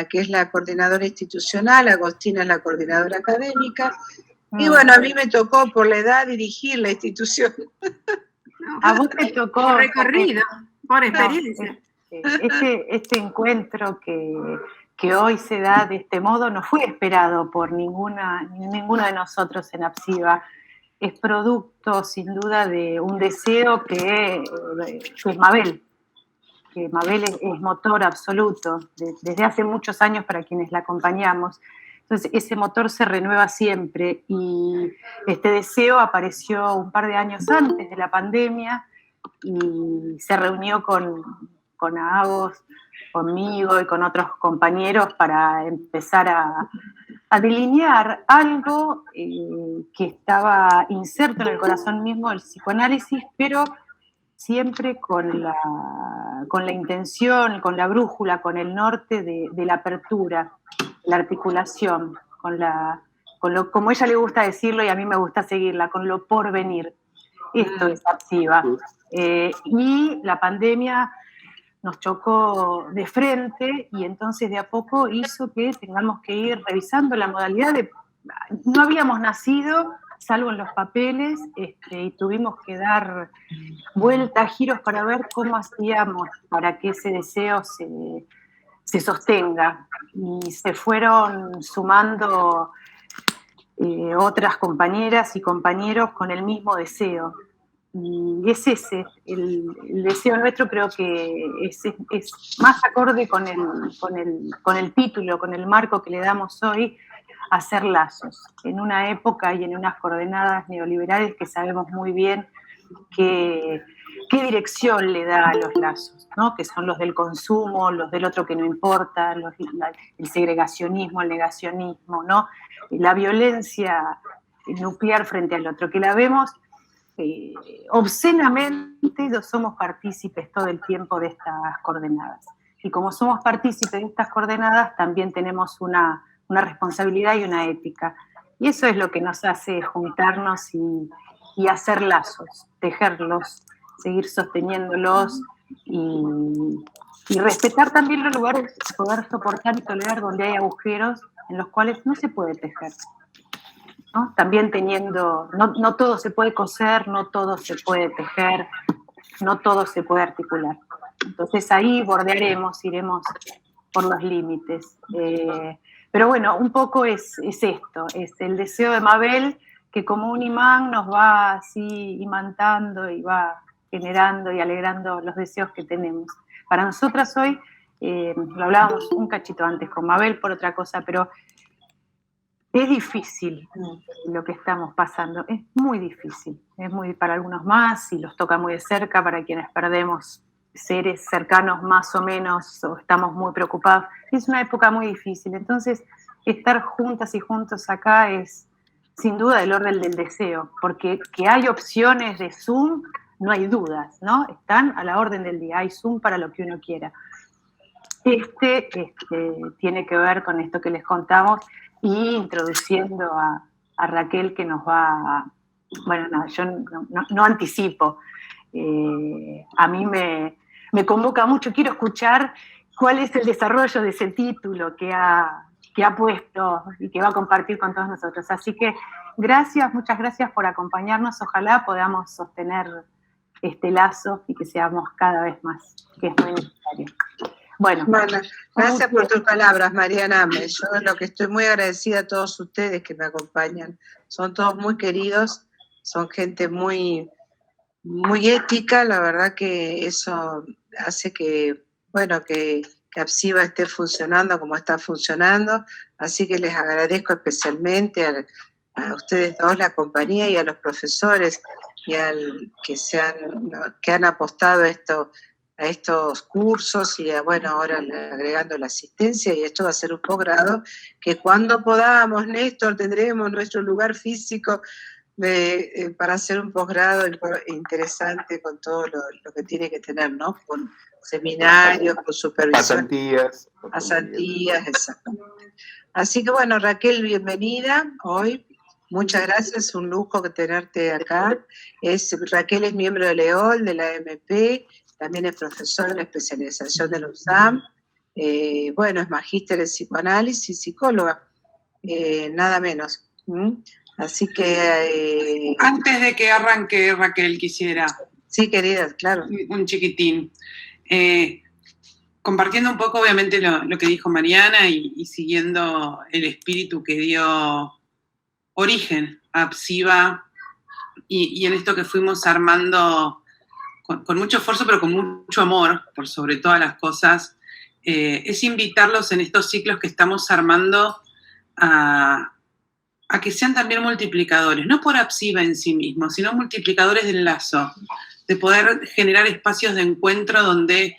que es la coordinadora institucional, Agostina es la coordinadora académica, y bueno, a mí me tocó por la edad dirigir la institución. A vos te tocó... Por recorrido, por experiencia. Este encuentro que hoy se da de este modo no fue esperado por ninguno de nosotros en APSIVA. Es producto, sin duda, de un deseo que es Mabel. Que Mabel es motor absoluto desde hace muchos años para quienes la acompañamos. Entonces, ese motor se renueva siempre y este deseo apareció un par de años antes de la pandemia y se reunió con Agos, conmigo y con otros compañeros para empezar a delinear algo que estaba inserto en el corazón mismo del psicoanálisis, pero siempre con la intención, con la brújula, con el norte de la apertura, la articulación, como ella le gusta decirlo y a mí me gusta seguirla, con lo por venir. Esto es APSIVA. Y la pandemia nos chocó de frente y entonces de a poco hizo que tengamos que ir revisando la modalidad no habíamos nacido, salvo en los papeles, y tuvimos que dar vueltas, giros para ver cómo hacíamos para que ese deseo se sostenga. Y se fueron sumando otras compañeras y compañeros con el mismo deseo. Y es ese, el deseo nuestro creo que es más acorde con el título, con el marco que le damos hoy, hacer lazos, en una época y en unas coordenadas neoliberales que sabemos muy bien qué dirección le da a los lazos, ¿no? Que son los del consumo, los del otro que no importa, el segregacionismo, el negacionismo, ¿no? La violencia nuclear frente al otro, que la vemos obscenamente, somos partícipes todo el tiempo de estas coordenadas. Y como somos partícipes de estas coordenadas, también tenemos una responsabilidad y una ética. Y eso es lo que nos hace juntarnos y hacer lazos, tejerlos, seguir sosteniéndolos y respetar también los lugares, poder soportar y tolerar donde hay agujeros en los cuales no se puede tejer, ¿no? También teniendo, no todo se puede coser, no todo se puede tejer, no todo se puede articular. Entonces ahí bordearemos, iremos por los límites. Pero bueno, un poco es esto, es el deseo de Mabel que como un imán nos va así imantando y va generando y alegrando los deseos que tenemos. Para nosotras hoy, lo hablábamos un cachito antes con Mabel por otra cosa, pero es difícil lo que estamos pasando, es muy difícil, es muy para algunos más y los toca muy de cerca, para quienes perdemos seres cercanos más o menos o estamos muy preocupados, es una época muy difícil, entonces estar juntas y juntos acá es sin duda del orden del deseo, porque que hay opciones de Zoom, no hay dudas, ¿no? Están a la orden del día, hay Zoom para lo que uno quiera. Tiene que ver con esto que les contamos y introduciendo a Raquel que nos va yo no anticipo, a mí me convoca mucho, quiero escuchar cuál es el desarrollo de ese título que ha puesto y que va a compartir con todos nosotros, así que muchas gracias por acompañarnos, ojalá podamos sostener este lazo y que seamos cada vez más, que es muy necesario. Bueno, gracias por tus palabras, Mariana. Yo lo que estoy muy agradecida a todos ustedes que me acompañan. Son todos muy queridos, son gente muy, muy ética. La verdad que eso hace que APSIVA esté funcionando como está funcionando. Así que les agradezco especialmente a ustedes dos la compañía y a los profesores y que han apostado a estos cursos y ahora agregando la asistencia, y esto va a ser un posgrado que cuando podamos, Néstor, tendremos nuestro lugar físico para hacer un posgrado interesante con todo lo que tiene que tener, ¿no? Con seminarios, con supervisión. Pasantías, exactamente. Así que Raquel, bienvenida hoy. Muchas gracias, es un lujo tenerte acá. Raquel es miembro de LEOL, de la AMP, también es profesora en la especialización de la USAM, bueno, es magíster en psicoanálisis, psicóloga, nada menos. Así que... Antes de que arranque, Raquel, quisiera... Sí, querida, claro. Un chiquitín. Compartiendo un poco, obviamente, lo que dijo Mariana y siguiendo el espíritu que dio origen a APSIVA y en esto que fuimos armando con mucho esfuerzo, pero con mucho amor, por sobre todas las cosas, es invitarlos en estos ciclos que estamos armando a que sean también multiplicadores, no por APSIVA en sí mismo, sino multiplicadores del lazo, de poder generar espacios de encuentro donde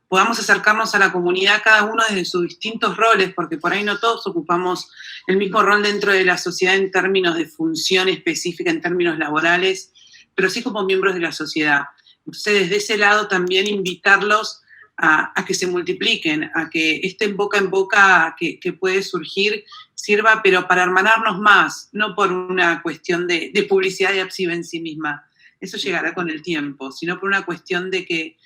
podamos acercarnos a la comunidad, cada uno desde sus distintos roles, porque por ahí no todos ocupamos el mismo rol dentro de la sociedad en términos de función específica, en términos laborales, pero sí como miembros de la sociedad. Entonces, desde ese lado también invitarlos a que se multipliquen, a que este en boca que puede surgir sirva, pero para hermanarnos más, no por una cuestión de publicidad de APSIVA en sí misma. Eso llegará con el tiempo, sino por una cuestión de que,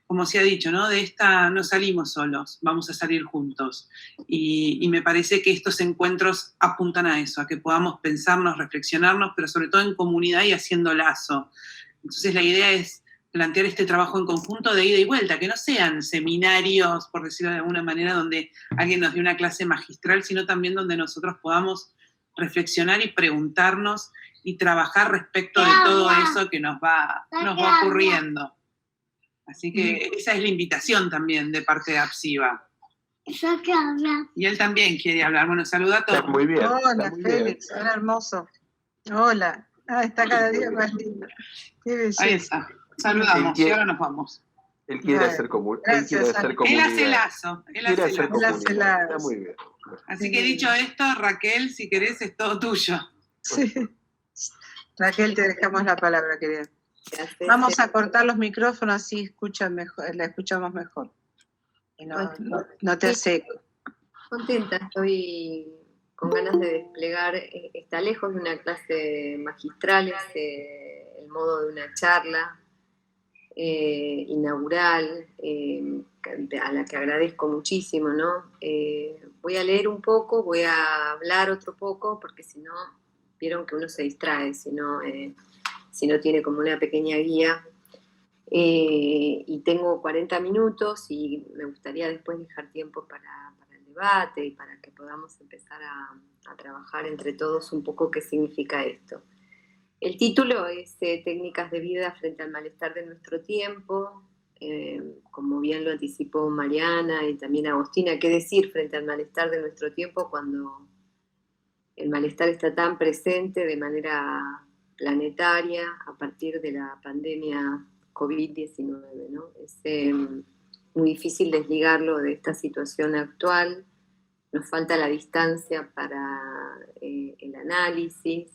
como se ha dicho, ¿no? De esta no salimos solos, vamos a salir juntos. Y me parece que estos encuentros apuntan a eso, a que podamos pensarnos, reflexionarnos, pero sobre todo en comunidad y haciendo lazo. Entonces la idea es plantear este trabajo en conjunto de ida y vuelta, que no sean seminarios, por decirlo de alguna manera, donde alguien nos dé una clase magistral, sino también donde nosotros podamos reflexionar y preguntarnos y trabajar respecto de todo eso que nos va ocurriendo. Así que esa es la invitación también de parte de APSIVA. Y él también quiere hablar. Bueno, saluda a todos. Está muy bien. Hola, Félix, hola, hermoso. Hola. Está cada día más lindo. Qué belleza. Ahí está. Saludamos y ahora nos vamos. Él quiere hacer comunidad. Él hace lazo. Él hace lazo. Está muy bien. Así que dicho esto, Raquel, si querés, es todo tuyo. Sí. Raquel, te dejamos la palabra, querida. Vamos a cortar los micrófonos, así la escuchamos mejor. Y no te seco. Contenta, estoy con ganas de desplegar. Está lejos de una clase magistral, es el modo de una charla inaugural, a la que agradezco muchísimo, ¿no? Voy a leer un poco, voy a hablar otro poco, porque si no, vieron que uno se distrae, si no tiene como una pequeña guía. Y tengo 40 minutos y me gustaría después dejar tiempo para el debate y para que podamos empezar a trabajar entre todos un poco qué significa esto. El título es Técnicas de vida frente al malestar de nuestro tiempo. Como bien lo anticipó Mariana y también Agostina, ¿qué decir frente al malestar de nuestro tiempo cuando el malestar está tan presente de manera planetaria a partir de la pandemia COVID-19, ¿no? Es muy difícil desligarlo de esta situación actual. Nos falta la distancia para el análisis,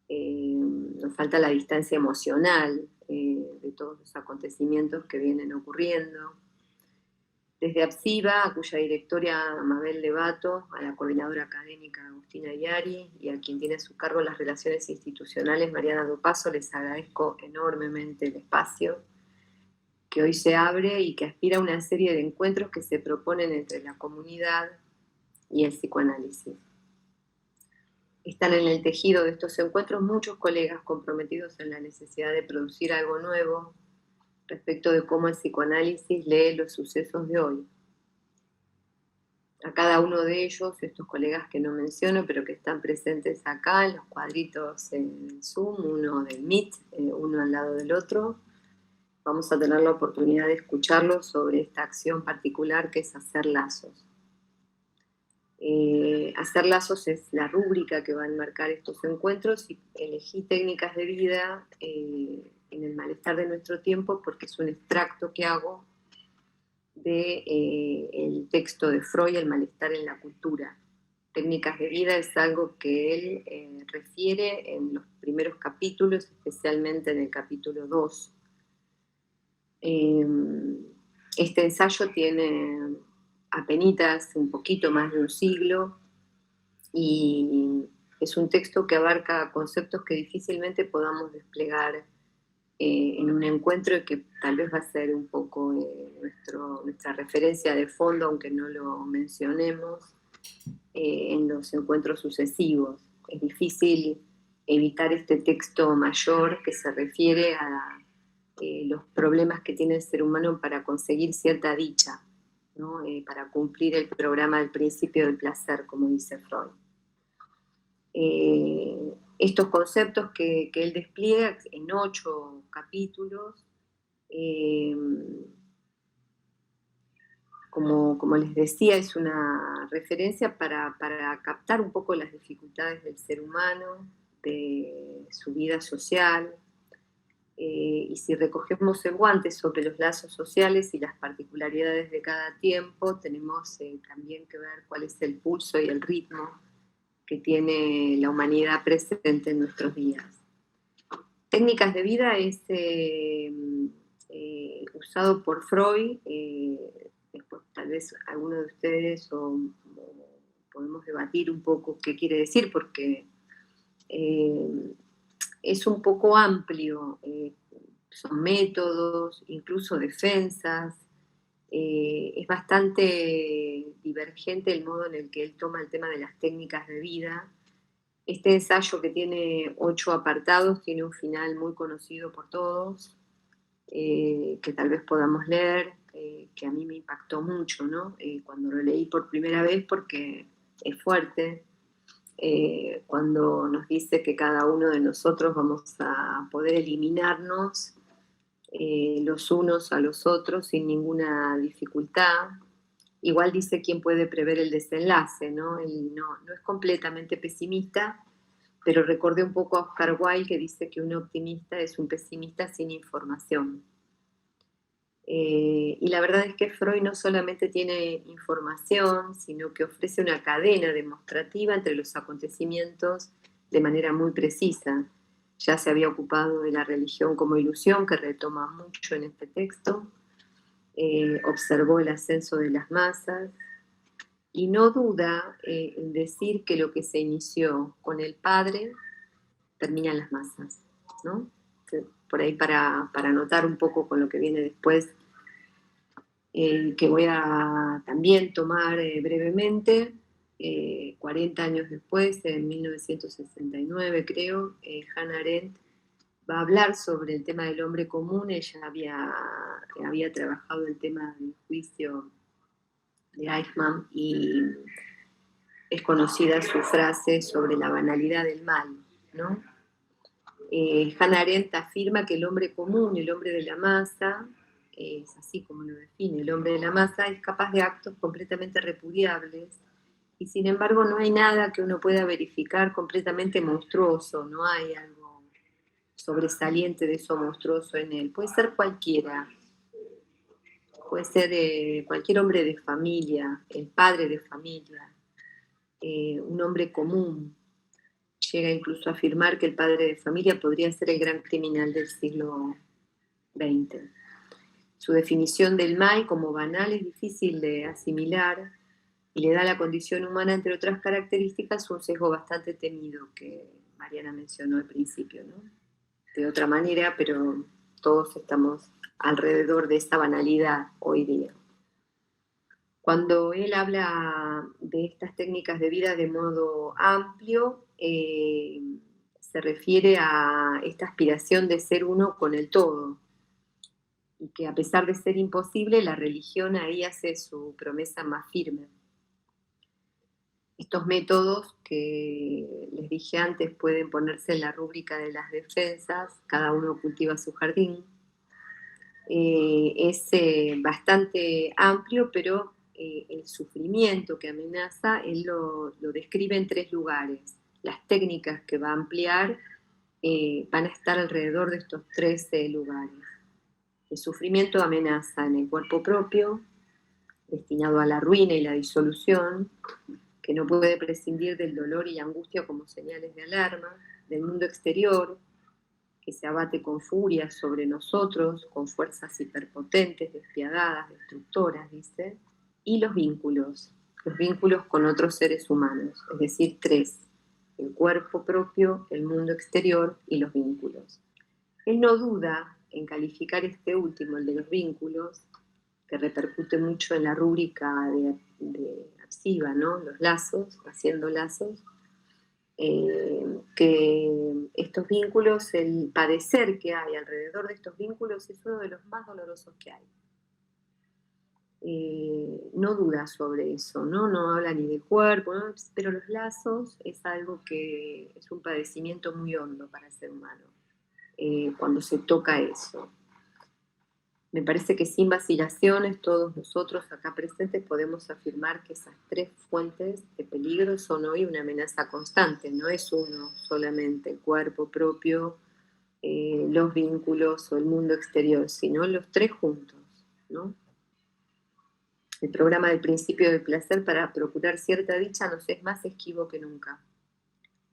nos falta la distancia emocional de todos los acontecimientos que vienen ocurriendo. Desde APSIVA, a cuya directora Mabel Levato, a la coordinadora académica Agustina Iari y a quien tiene a su cargo las relaciones institucionales Mariana Dopazo, les agradezco enormemente el espacio que hoy se abre y que aspira a una serie de encuentros que se proponen entre la comunidad y el psicoanálisis. Están en el tejido de estos encuentros muchos colegas comprometidos en la necesidad de producir algo nuevo respecto de cómo el psicoanálisis lee los sucesos de hoy. A cada uno de ellos, estos colegas que no menciono, pero que están presentes acá en los cuadritos en Zoom, uno del Meet, uno al lado del otro, vamos a tener la oportunidad de escucharlos sobre esta acción particular que es hacer lazos. Hacer lazos es la rúbrica que va a enmarcar estos encuentros y elegí técnicas de vida en el malestar de nuestro tiempo porque es un extracto que hago del texto de Freud, El malestar en la cultura. Técnicas de vida es algo que él refiere en los primeros capítulos, especialmente en el capítulo 2. Este ensayo tiene apenitas un poquito más de un siglo y es un texto que abarca conceptos que difícilmente podamos desplegar en un encuentro que tal vez va a ser un poco nuestra referencia de fondo, aunque no lo mencionemos, en los encuentros sucesivos. Es difícil evitar este texto mayor que se refiere a los problemas que tiene el ser humano para conseguir cierta dicha, ¿no? Para cumplir el programa del principio del placer, como dice Freud. Estos conceptos que él despliega en 8 capítulos, como les decía, es una referencia para captar un poco las dificultades del ser humano, de su vida social, y si recogemos el guante sobre los lazos sociales y las particularidades de cada tiempo, tenemos también que ver cuál es el pulso y el ritmo que tiene la humanidad presente en nuestros días. Técnicas de vida es usado por Freud, después tal vez alguno de ustedes o podemos debatir un poco qué quiere decir, porque es un poco amplio, son métodos, incluso defensas, es bastante divergente el modo en el que él toma el tema de las técnicas de vida. Este ensayo, que tiene 8 apartados, tiene un final muy conocido por todos, que tal vez podamos leer, que a mí me impactó mucho, ¿no? Cuando lo leí por primera vez, porque es fuerte. Cuando nos dice que cada uno de nosotros vamos a poder eliminarnos los unos a los otros sin ninguna dificultad. Igual dice quién puede prever el desenlace, ¿no? Él no es completamente pesimista, pero recordé un poco a Oscar Wilde, que dice que un optimista es un pesimista sin información. Y la verdad es que Freud no solamente tiene información, sino que ofrece una cadena demostrativa entre los acontecimientos de manera muy precisa. Ya se había ocupado de la religión como ilusión, que retoma mucho en este texto. Observó el ascenso de las masas y no duda en decir que lo que se inició con el padre termina en las masas, ¿no? Por ahí para anotar un poco con lo que viene después, que voy a también tomar brevemente. 40 años después, en 1969 creo, Hannah Arendt va a hablar sobre el tema del hombre común. Ella había trabajado el tema del juicio de Eichmann y es conocida su frase sobre la banalidad del mal, ¿no? Hannah Arendt afirma que el hombre común, el hombre de la masa, es así como lo define, el hombre de la masa es capaz de actos completamente repudiables y sin embargo no hay nada que uno pueda verificar completamente monstruoso, no hay algo sobresaliente de eso monstruoso en él. Puede ser cualquiera, puede ser cualquier hombre de familia, el padre de familia, un hombre común. Llega incluso a afirmar que el padre de familia podría ser el gran criminal del siglo XX. Su definición del mal como banal es difícil de asimilar y le da a la condición humana, entre otras características, un sesgo bastante temido que Mariana mencionó al principio, ¿no? De otra manera, pero todos estamos alrededor de esta banalidad hoy día. Cuando él habla de estas técnicas de vida de modo amplio, se refiere a esta aspiración de ser uno con el todo, y que a pesar de ser imposible, la religión ahí hace su promesa más firme. Estos métodos que les dije antes pueden ponerse en la rúbrica de las defensas, cada uno cultiva su jardín. Es bastante amplio, pero el sufrimiento que amenaza, él lo describe en 3 lugares. Las técnicas que va a ampliar van a estar alrededor de estos 13 lugares. El sufrimiento amenaza en el cuerpo propio, destinado a la ruina y la disolución, que no puede prescindir del dolor y angustia como señales de alarma, del mundo exterior, que se abate con furia sobre nosotros, con fuerzas hiperpotentes, despiadadas, destructoras, dice, y los vínculos con otros seres humanos, es decir, 3, el cuerpo propio, el mundo exterior y los vínculos. Él no duda en calificar este último, el de los vínculos, que repercute mucho en la rúbrica de Apsiva, ¿no? Los lazos, haciendo lazos, que estos vínculos, el padecer que hay alrededor de estos vínculos es uno de los más dolorosos que hay. No duda sobre eso, ¿no? No habla ni del cuerpo, ¿no? Pero los lazos es algo que es un padecimiento muy hondo para el ser humano, cuando se toca eso. Me parece que sin vacilaciones todos nosotros acá presentes podemos afirmar que esas tres fuentes de peligro son hoy una amenaza constante, no es uno solamente, el cuerpo propio, los vínculos o el mundo exterior, sino los tres juntos, ¿no? El programa del principio del placer para procurar cierta dicha nos es más esquivo que nunca,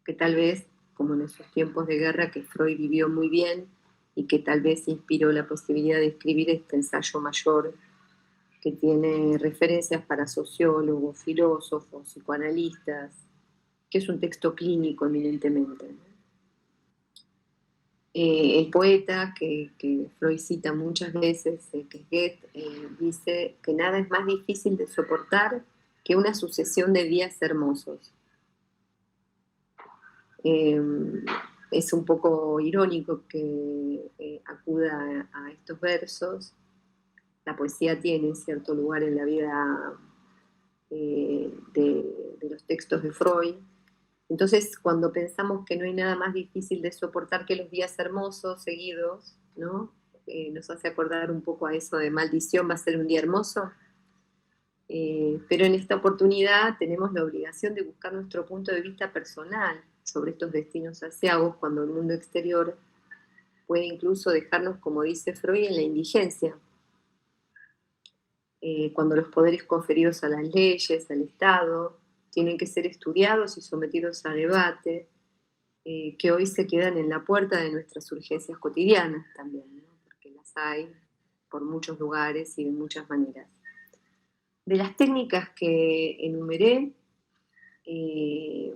que tal vez, como en esos tiempos de guerra que Freud vivió muy bien y que tal vez inspiró la posibilidad de escribir este ensayo mayor que tiene referencias para sociólogos, filósofos, psicoanalistas, que es un texto clínico eminentemente, ¿no? El poeta que Freud cita muchas veces, que es Goethe, dice que nada es más difícil de soportar que una sucesión de días hermosos. Es un poco irónico que acuda a estos versos. La poesía tiene cierto lugar en la vida de los textos de Freud. Entonces, cuando pensamos que no hay nada más difícil de soportar que los días hermosos seguidos, ¿no? Nos hace acordar un poco a eso de maldición, va a ser un día hermoso. Pero en esta oportunidad tenemos la obligación de buscar nuestro punto de vista personal sobre estos destinos aciagos, cuando el mundo exterior puede incluso dejarnos, como dice Freud, en la indigencia. Cuando los poderes conferidos a las leyes, al Estado, tienen que ser estudiados y sometidos a debate, que hoy se quedan en la puerta de nuestras urgencias cotidianas también, ¿no? Porque las hay por muchos lugares y de muchas maneras. De las técnicas que enumeré,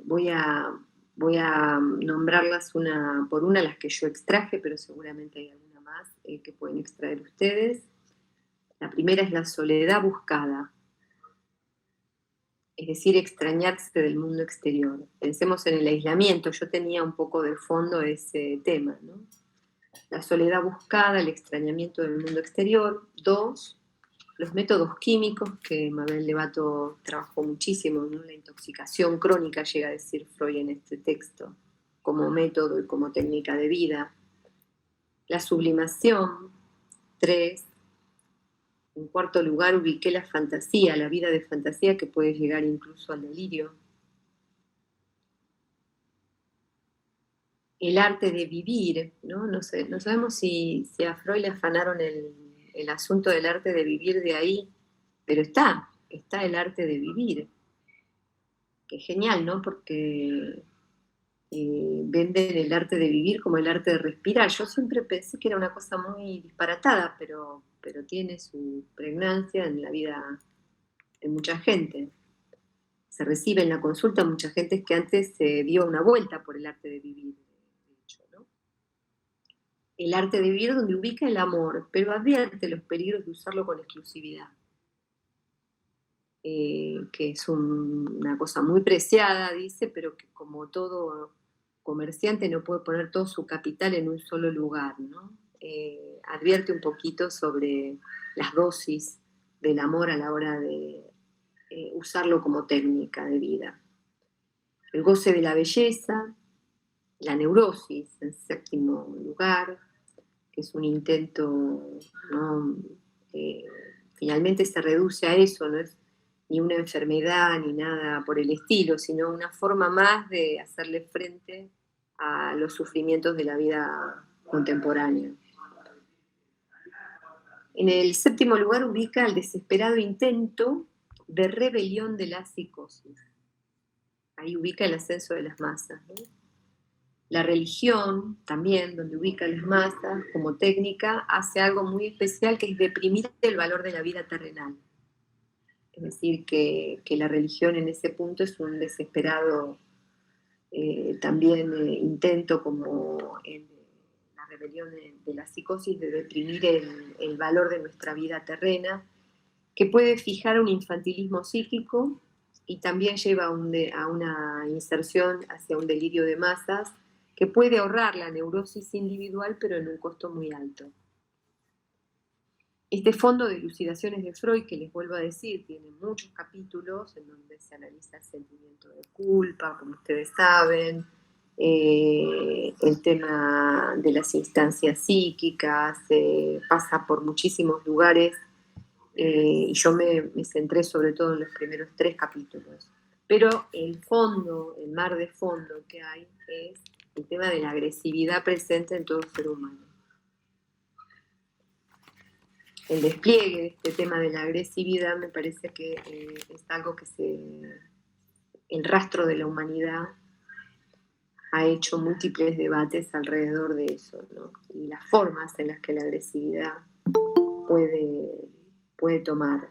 voy a nombrarlas una por una, las que yo extraje, pero seguramente hay alguna más que pueden extraer ustedes. La primera es la soledad buscada, es decir, extrañarse del mundo exterior. Pensemos en el aislamiento, yo tenía un poco de fondo ese tema, ¿no? La soledad buscada, el extrañamiento del mundo exterior. 2, los métodos químicos, que Mabel Levato trabajó muchísimo, ¿no? La intoxicación crónica, llega a decir Freud en este texto, como método y como técnica de vida. La sublimación. 3, en cuarto lugar, ubiqué la fantasía, la vida de fantasía que puede llegar incluso al delirio. El arte de vivir, ¿no? No sabemos si a Freud le afanaron el asunto del arte de vivir de ahí, pero está el arte de vivir, que es genial, ¿no? Porque venden el arte de vivir como el arte de respirar. Yo siempre pensé que era una cosa muy disparatada, pero tiene su pregnancia en la vida de mucha gente. Se recibe en la consulta mucha gente que antes se dio una vuelta por el arte de vivir, de hecho, ¿no? El arte de vivir donde ubica el amor, pero advierte los peligros de usarlo con exclusividad. Que es una cosa muy preciada, dice, pero que como todo comerciante no puede poner todo su capital en un solo lugar, ¿no? Advierte un poquito sobre las dosis del amor a la hora de usarlo como técnica de vida. El goce de la belleza, la neurosis, en séptimo lugar, que es un intento, ¿no? Finalmente se reduce a eso, no es ni una enfermedad ni nada por el estilo, sino una forma más de hacerle frente a los sufrimientos de la vida contemporánea. En el séptimo lugar ubica el desesperado intento de rebelión de la psicosis. Ahí ubica el ascenso de las masas, ¿no? La religión, también, donde ubica las masas como técnica, hace algo muy especial, que es deprimir el valor de la vida terrenal. Es decir, que la religión en ese punto es un desesperado también intento, como el de la rebelión de la psicosis de deprimir el valor de nuestra vida terrena, que puede fijar un infantilismo psíquico y también lleva a una inserción hacia un delirio de masas que puede ahorrar la neurosis individual, pero en un costo muy alto. Este fondo de elucidaciones de Freud, que les vuelvo a decir, tiene muchos capítulos en donde se analiza el sentimiento de culpa, como ustedes saben, el tema de las instancias psíquicas, pasa por muchísimos lugares, y yo me centré sobre todo en los primeros 3 capítulos. Pero el fondo, el mar de fondo que hay, es el tema de la agresividad presente en todo ser humano. El despliegue de este tema de la agresividad me parece que es algo que el rastro de la humanidad ha hecho múltiples debates alrededor de eso, ¿no? Y las formas en las que la agresividad puede tomar.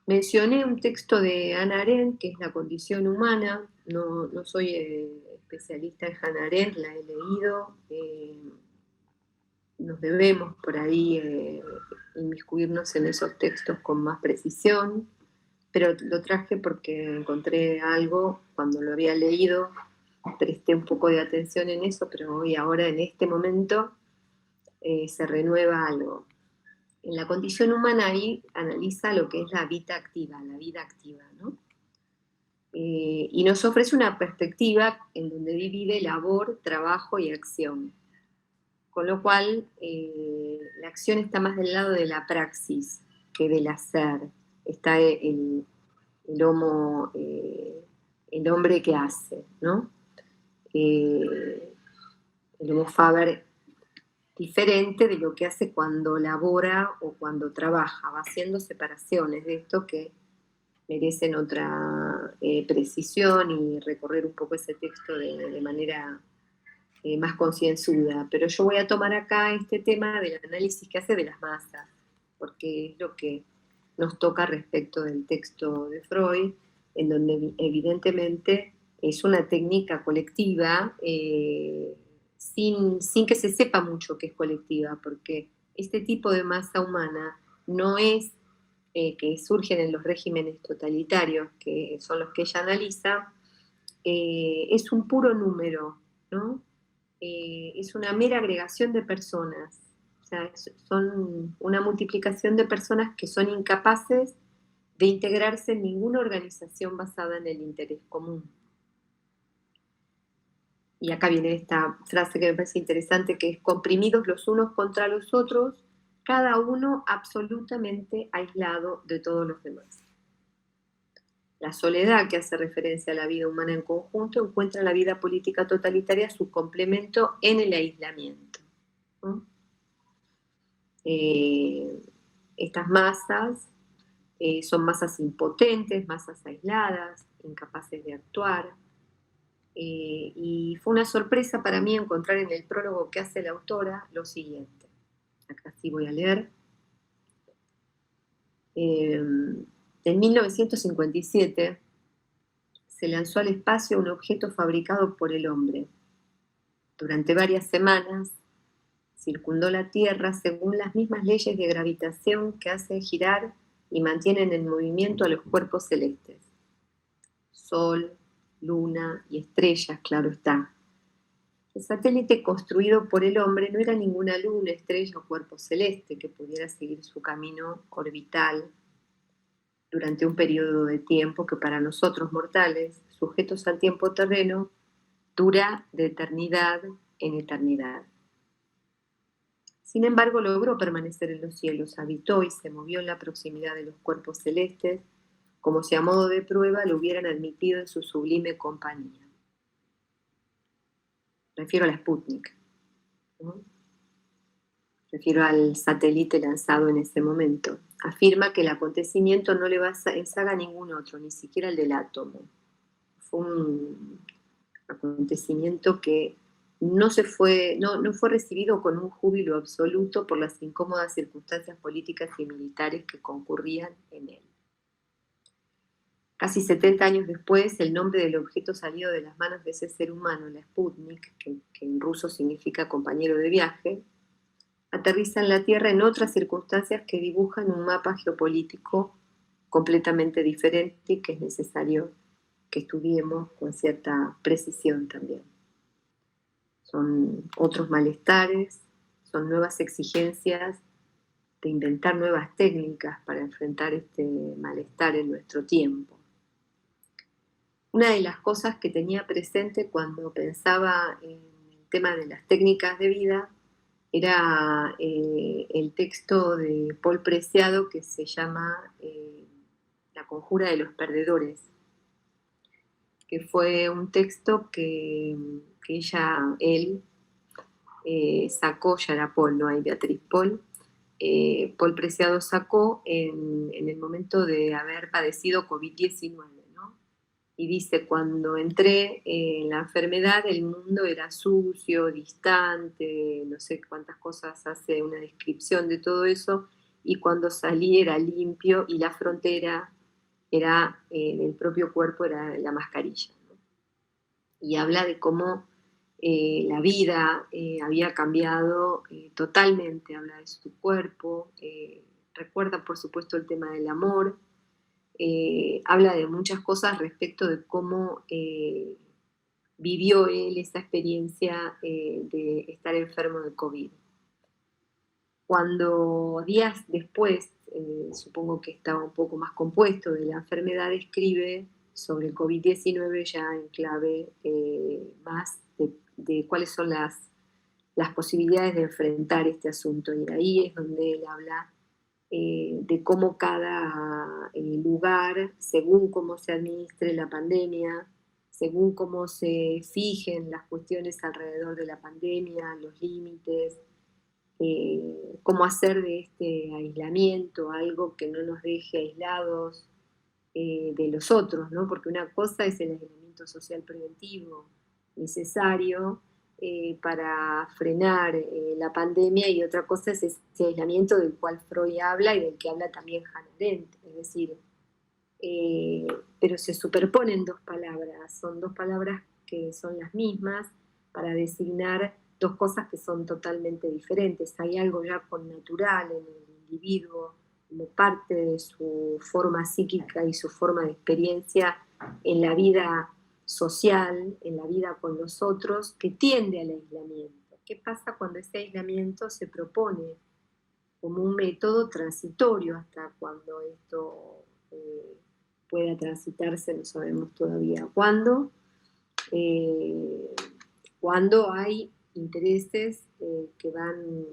Mencioné un texto de Hannah Arendt, que es La condición humana. No soy especialista en Hannah Arendt, la he leído. Nos debemos por ahí inmiscuirnos en esos textos con más precisión, pero lo traje porque encontré algo, cuando lo había leído, presté un poco de atención en eso, pero hoy, ahora, en este momento, se renueva algo. En La condición humana ahí analiza lo que es la vida activa, ¿no? Y nos ofrece una perspectiva en donde divide labor, trabajo y acción. Con lo cual, la acción está más del lado de la praxis que del hacer. Está el hombre que hace, ¿no? El homo faber diferente de lo que hace cuando labora o cuando trabaja, va haciendo separaciones de esto que merecen otra precisión y recorrer un poco ese texto de manera más concienzuda. Pero yo voy a tomar acá este tema del análisis que hace de las masas, porque es lo que nos toca respecto del texto de Freud, en donde evidentemente es una técnica colectiva, sin que se sepa mucho que es colectiva, porque este tipo de masa humana no es que surgen en los regímenes totalitarios, que son los que ella analiza, es un puro número, ¿no? Es una mera agregación de personas, o sea, son una multiplicación de personas que son incapaces de integrarse en ninguna organización basada en el interés común. Y acá viene esta frase que me parece interesante, que es: comprimidos los unos contra los otros, cada uno absolutamente aislado de todos los demás. La soledad, que hace referencia a la vida humana en conjunto, encuentra en la vida política totalitaria su complemento en el aislamiento, ¿no? Estas masas son masas impotentes, masas aisladas, incapaces de actuar. Y fue una sorpresa para mí encontrar en el prólogo que hace la autora lo siguiente. Acá sí voy a leer. En 1957 se lanzó al espacio un objeto fabricado por el hombre. Durante varias semanas circundó la Tierra según las mismas leyes de gravitación que hacen girar y mantienen en movimiento a los cuerpos celestes. Sol, luna y estrellas, claro está. El satélite construido por el hombre no era ninguna luna, estrella o cuerpo celeste que pudiera seguir su camino orbital durante un periodo de tiempo que para nosotros mortales, sujetos al tiempo terreno, dura de eternidad en eternidad. Sin embargo, logró permanecer en los cielos, habitó y se movió en la proximidad de los cuerpos celestes, como si a modo de prueba lo hubieran admitido en su sublime compañía. Refiero a la Sputnik, ¿no? Refiero al satélite lanzado en ese momento. Afirma que el acontecimiento no le va en saga a ningún otro, ni siquiera el del átomo. Fue un acontecimiento que no fue recibido con un júbilo absoluto por las incómodas circunstancias políticas y militares que concurrían en él. Casi 70 años después, el nombre del objeto salido de las manos de ese ser humano, la Sputnik, que en ruso significa compañero de viaje, aterriza en la Tierra en otras circunstancias que dibujan un mapa geopolítico completamente diferente y que es necesario que estudiemos con cierta precisión también. Son otros malestares, son nuevas exigencias de inventar nuevas técnicas para enfrentar este malestar en nuestro tiempo. Una de las cosas que tenía presente cuando pensaba en el tema de las técnicas de vida era el texto de Paul Preciado que se llama La conjura de los perdedores, que fue un texto que él sacó, ya era Paul, no hay Beatriz Paul, Paul Preciado sacó en el momento de haber padecido COVID-19, ¿no? Y dice, cuando entré en la enfermedad, el mundo era sucio, distante, no sé cuántas cosas, hace una descripción de todo eso, y cuando salí era limpio y la frontera era, el propio cuerpo era la mascarilla, ¿no? Y habla de cómo la vida había cambiado totalmente, habla de su cuerpo, recuerda por supuesto el tema del amor, habla de muchas cosas respecto de cómo vivió él esa experiencia de estar enfermo de COVID. Cuando días después, supongo que estaba un poco más compuesto de la enfermedad, escribe sobre el COVID-19 ya en clave más de cuáles son las posibilidades de enfrentar este asunto. Y ahí es donde él habla de cómo cada lugar, según cómo se administre la pandemia, según cómo se fijen las cuestiones alrededor de la pandemia, los límites, cómo hacer de este aislamiento algo que no nos deje aislados de los otros, ¿no? Porque una cosa es el aislamiento social preventivo necesario para frenar la pandemia, y otra cosa es ese aislamiento del cual Freud habla y del que habla también Hannah Arendt, es decir, pero se superponen dos palabras, son dos palabras que son las mismas para designar dos cosas que son totalmente diferentes. Hay algo ya connatural en el individuo, como parte de su forma psíquica y su forma de experiencia en la vida social, en la vida con los otros, que tiende al aislamiento. ¿Qué pasa cuando ese aislamiento se propone como un método transitorio hasta cuando esto pueda transitarse? No sabemos todavía cuándo. Cuando hay intereses que van,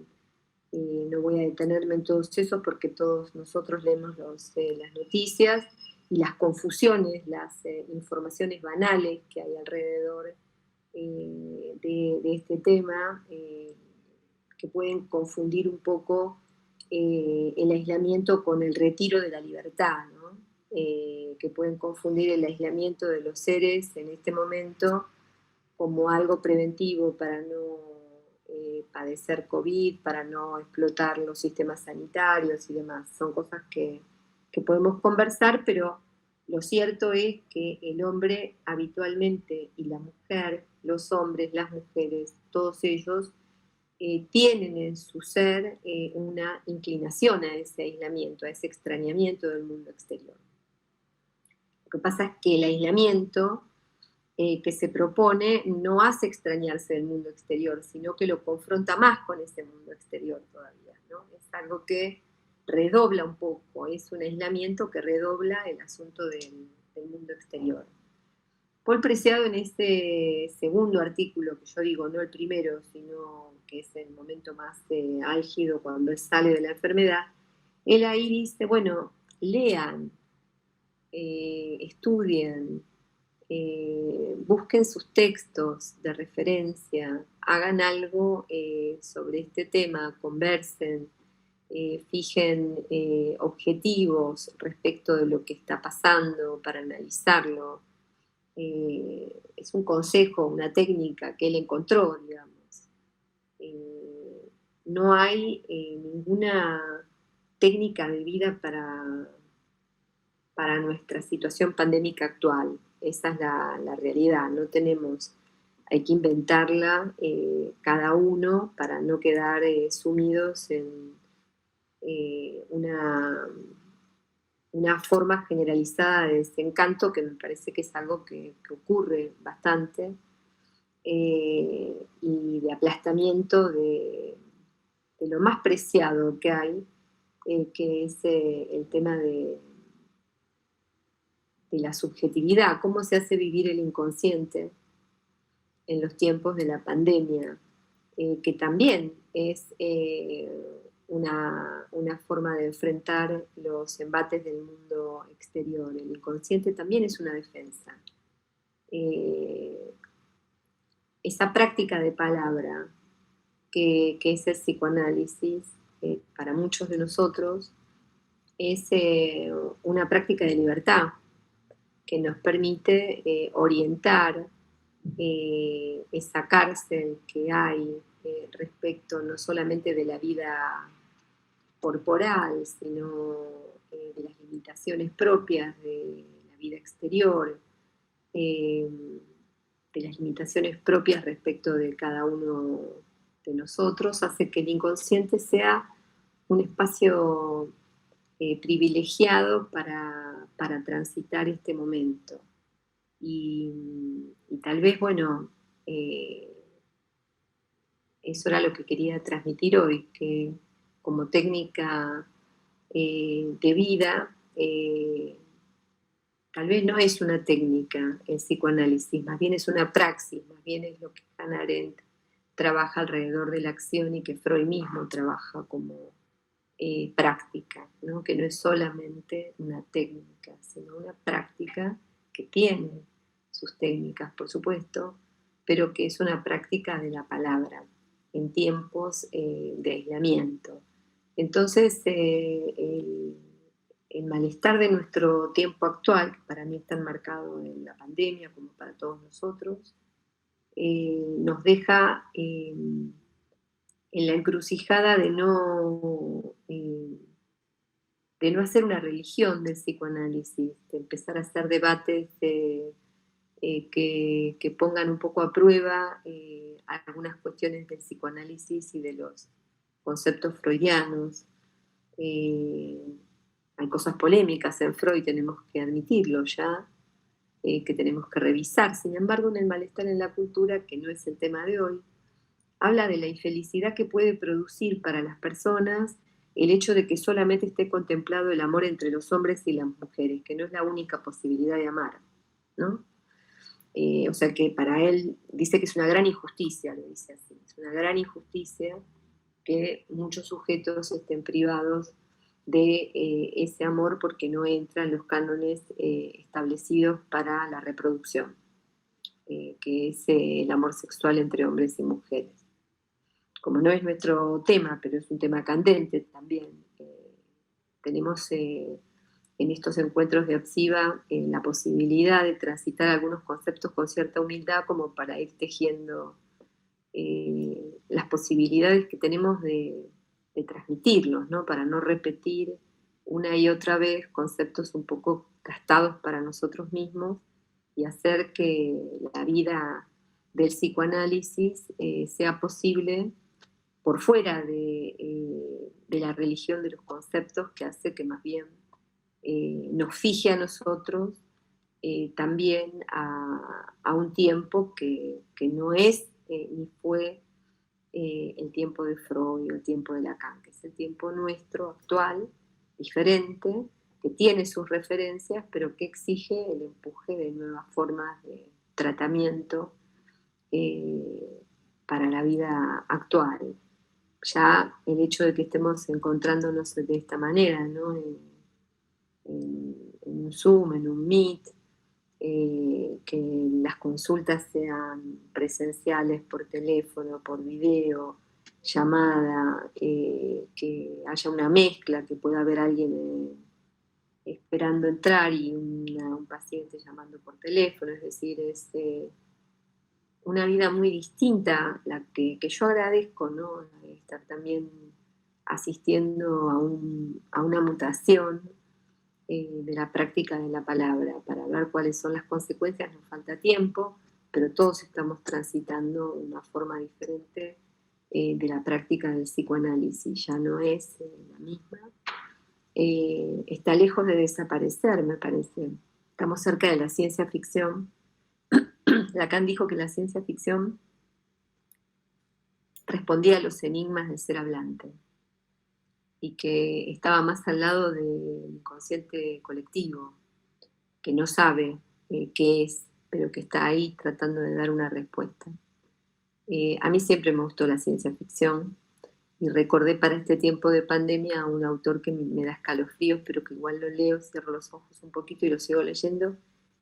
no voy a detenerme en todos esos porque todos nosotros leemos las noticias y las confusiones, las informaciones banales que hay alrededor de este tema, que pueden confundir un poco el aislamiento con el retiro de la libertad, ¿no? Que pueden confundir el aislamiento de los seres en este momento como algo preventivo para no padecer COVID, para no explotar los sistemas sanitarios y demás. Son cosas que podemos conversar, pero lo cierto es que el hombre habitualmente, y la mujer, los hombres, las mujeres, todos ellos, tienen en su ser una inclinación a ese aislamiento, a ese extrañamiento del mundo exterior. Lo que pasa es que el aislamiento que se propone no hace extrañarse del mundo exterior, sino que lo confronta más con ese mundo exterior todavía, ¿no? Es algo que redobla un poco, es un aislamiento que redobla el asunto del mundo exterior. Paul Preciado, en este segundo artículo, que yo digo, no el primero, sino que es el momento más álgido cuando él sale de la enfermedad, él ahí dice, bueno, lean, estudien, busquen sus textos de referencia, hagan algo sobre este tema, conversen, fijen objetivos respecto de lo que está pasando para analizarlo. Es un consejo, una técnica que él encontró, digamos. No hay ninguna técnica de vida para para nuestra situación pandémica actual. Esa es la realidad, no tenemos, hay que inventarla cada uno para no quedar sumidos en una forma generalizada de desencanto, que me parece que es algo que ocurre bastante, y de aplastamiento de lo más preciado que hay, que es el tema de la subjetividad, cómo se hace vivir el inconsciente en los tiempos de la pandemia, que también es una forma de enfrentar los embates del mundo exterior. El inconsciente también es una defensa. Esa práctica de palabra que es el psicoanálisis, para muchos de nosotros, es una práctica de libertad que nos permite orientar esa cárcel que hay respecto no solamente de la vida corporal, sino de las limitaciones propias de la vida exterior, de las limitaciones propias respecto de cada uno de nosotros, hace que el inconsciente sea un espacio privilegiado para transitar este momento. Y tal vez, bueno, eso era lo que quería transmitir hoy, que como técnica de vida, tal vez no es una técnica el psicoanálisis, más bien es una praxis, más bien es lo que Hannah Arendt trabaja alrededor de la acción y que Freud mismo trabaja como práctica, ¿no? Que no es solamente una técnica, sino una práctica que tiene sus técnicas, por supuesto, pero que es una práctica de la palabra en tiempos de aislamiento. Entonces, el malestar de nuestro tiempo actual, que para mí está enmarcado en la pandemia, como para todos nosotros, nos deja en la encrucijada de no hacer una religión del psicoanálisis, de empezar a hacer debates que pongan un poco a prueba algunas cuestiones del psicoanálisis y de los conceptos freudianos. Hay cosas polémicas en Freud, tenemos que admitirlo ya, que tenemos que revisar. Sin embargo, en el malestar en la cultura, que no es el tema de hoy, habla de la infelicidad que puede producir para las personas el hecho de que solamente esté contemplado el amor entre los hombres y las mujeres, que no es la única posibilidad de amar, ¿no? O sea que para él dice que es una gran injusticia, lo dice así, es una gran injusticia que muchos sujetos estén privados de ese amor porque no entran los cánones establecidos para la reproducción, que es el amor sexual entre hombres y mujeres. Como no es nuestro tema, pero es un tema candente también, tenemos en estos encuentros de Apsiva la posibilidad de transitar algunos conceptos con cierta humildad como para ir tejiendo las posibilidades que tenemos de transmitirlos, ¿no? Para no repetir una y otra vez conceptos un poco gastados para nosotros mismos y hacer que la vida del psicoanálisis sea posible por fuera de la religión de los conceptos, que hace que más bien nos fije a nosotros también a un tiempo que no es ni fue el tiempo de Freud o el tiempo de Lacan, que es el tiempo nuestro actual, diferente, que tiene sus referencias, pero que exige el empuje de nuevas formas de tratamiento para la vida actual. Ya el hecho de que estemos encontrándonos de esta manera, ¿no? En un Zoom, en un Meet, que las consultas sean presenciales por teléfono, por video, llamada, que haya una mezcla, que pueda haber alguien esperando entrar y un paciente llamando por teléfono, es decir, es una vida muy distinta, la que yo agradezco, ¿no? Estar también asistiendo a una mutación de la práctica de la palabra. Para ver cuáles son las consecuencias nos falta tiempo, pero todos estamos transitando una forma diferente de la práctica del psicoanálisis. Ya no es la misma. Está lejos de desaparecer, me parece. Estamos cerca de la ciencia ficción. Lacan dijo que la ciencia ficción respondía a los enigmas del ser hablante y que estaba más al lado del inconsciente colectivo, que no sabe qué es, pero que está ahí tratando de dar una respuesta. A mí siempre me gustó la ciencia ficción y recordé para este tiempo de pandemia a un autor que me da escalofríos, pero que igual lo leo, cierro los ojos un poquito y lo sigo leyendo,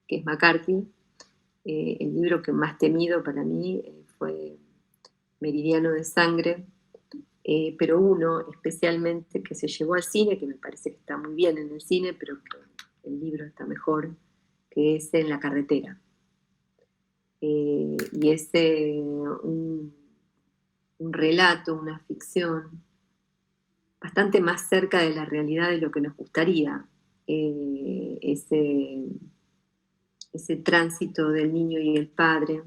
que es McCarthy. El libro que más temido para mí fue Meridiano de Sangre, pero uno especialmente que se llevó al cine, que me parece que está muy bien en el cine, pero que el libro está mejor, que es En la carretera. Y es un relato, una ficción bastante más cerca de la realidad de lo que nos gustaría. Ese tránsito del niño y el padre